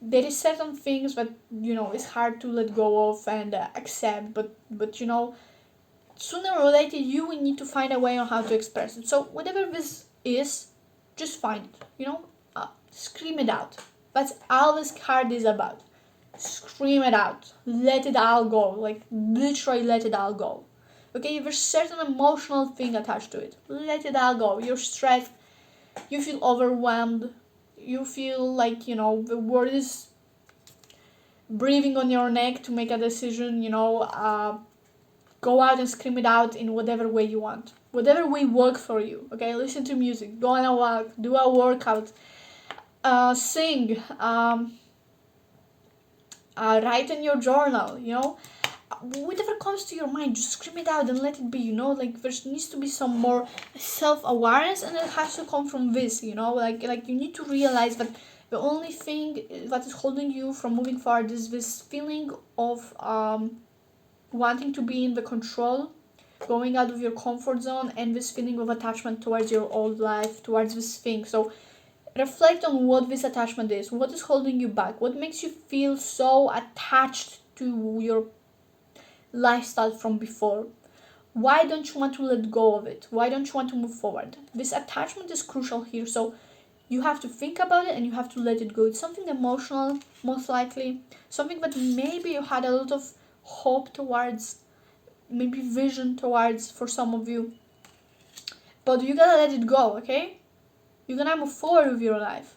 There is certain things that, it's hard to let go of and accept, but sooner or later you will need to find a way on how to express it. So whatever this is, just find it, scream it out. That's all this card is about. Scream it out. Let it all go. Like, literally let it all go. Okay, there's certain emotional thing attached to it. Let it all go. You're stressed. You feel overwhelmed. You feel like, the world is breathing on your neck to make a decision, go out and scream it out in whatever way you want. Whatever way works for you, okay? Listen to music, go on a walk, do a workout, sing, write in your journal, whatever comes to your mind, just scream it out and let it be, like there needs to be some more self-awareness, and it has to come from this, like you need to realize that the only thing that is holding you from moving forward is this feeling of wanting to be in the control, going out of your comfort zone, and this feeling of attachment towards your old life, towards this thing. So reflect on what this attachment is. What is holding you back? What makes you feel so attached to your lifestyle from before? Why don't you want to let go of it? Why don't you want to move forward? This attachment is crucial here. So you have to think about it and you have to let it go. It's something emotional, most likely. Something that maybe you had a lot of hope towards, maybe vision towards for some of you. But you gotta let it go, okay? You're gonna move forward with your life.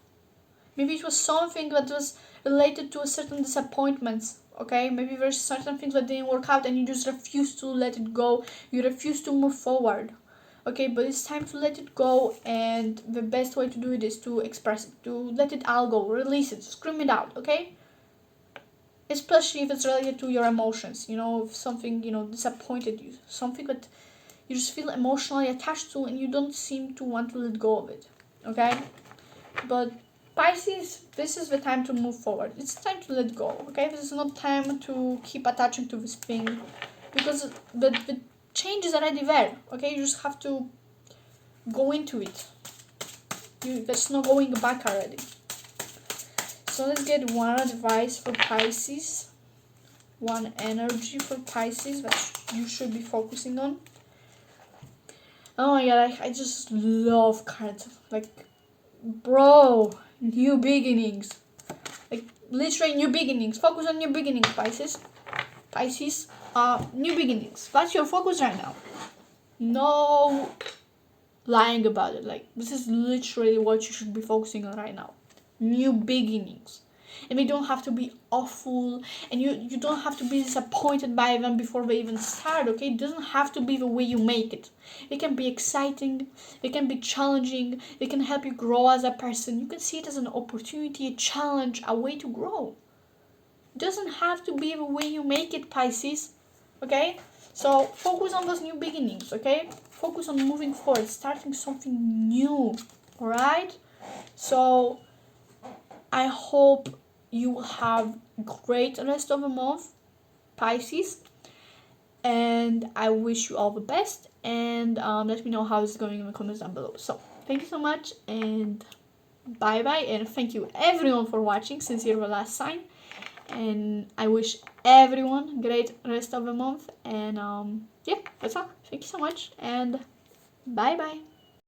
Maybe it was something that was related to a certain disappointments, okay? Maybe there's certain things that didn't work out and you just refuse to let it go. You refuse to move forward, okay? But it's time to let it go, and the best way to do it is to express it, to let it all go, release it, scream it out, okay? Especially if it's related to your emotions, if something, disappointed you, something that you just feel emotionally attached to and you don't seem to want to let go of it, okay? But Pisces, this is the time to move forward. It's time to let go, okay? This is not time to keep attaching to this thing, because the change is already there, okay? You just have to go into it. There's no going back already. So let's get one advice for Pisces, one energy for Pisces that you should be focusing on. Oh my god, I just love cards. Like, bro, new beginnings. Like, literally new beginnings. Focus on new beginnings, Pisces. New beginnings. That's your focus right now. No lying about it. Like, this is literally what you should be focusing on right now. New beginnings. And they don't have to be awful, and you don't have to be disappointed by them before they even start, okay? It doesn't have to be the way you make it. It can be exciting, it can be challenging, it can help you grow as a person. You can see it as an opportunity, a challenge, a way to grow. It doesn't have to be the way you make it, Pisces, okay? So focus on those new beginnings, okay? Focus on moving forward, starting something new, alright? So I hope you will have a great rest of the month, Pisces, and I wish you all the best, and let me know how it's going in the comments down below. So thank you so much, and bye bye, and thank you everyone for watching since you're the last sign, and I wish everyone great rest of the month, and yeah, that's all. Thank you so much, and bye bye.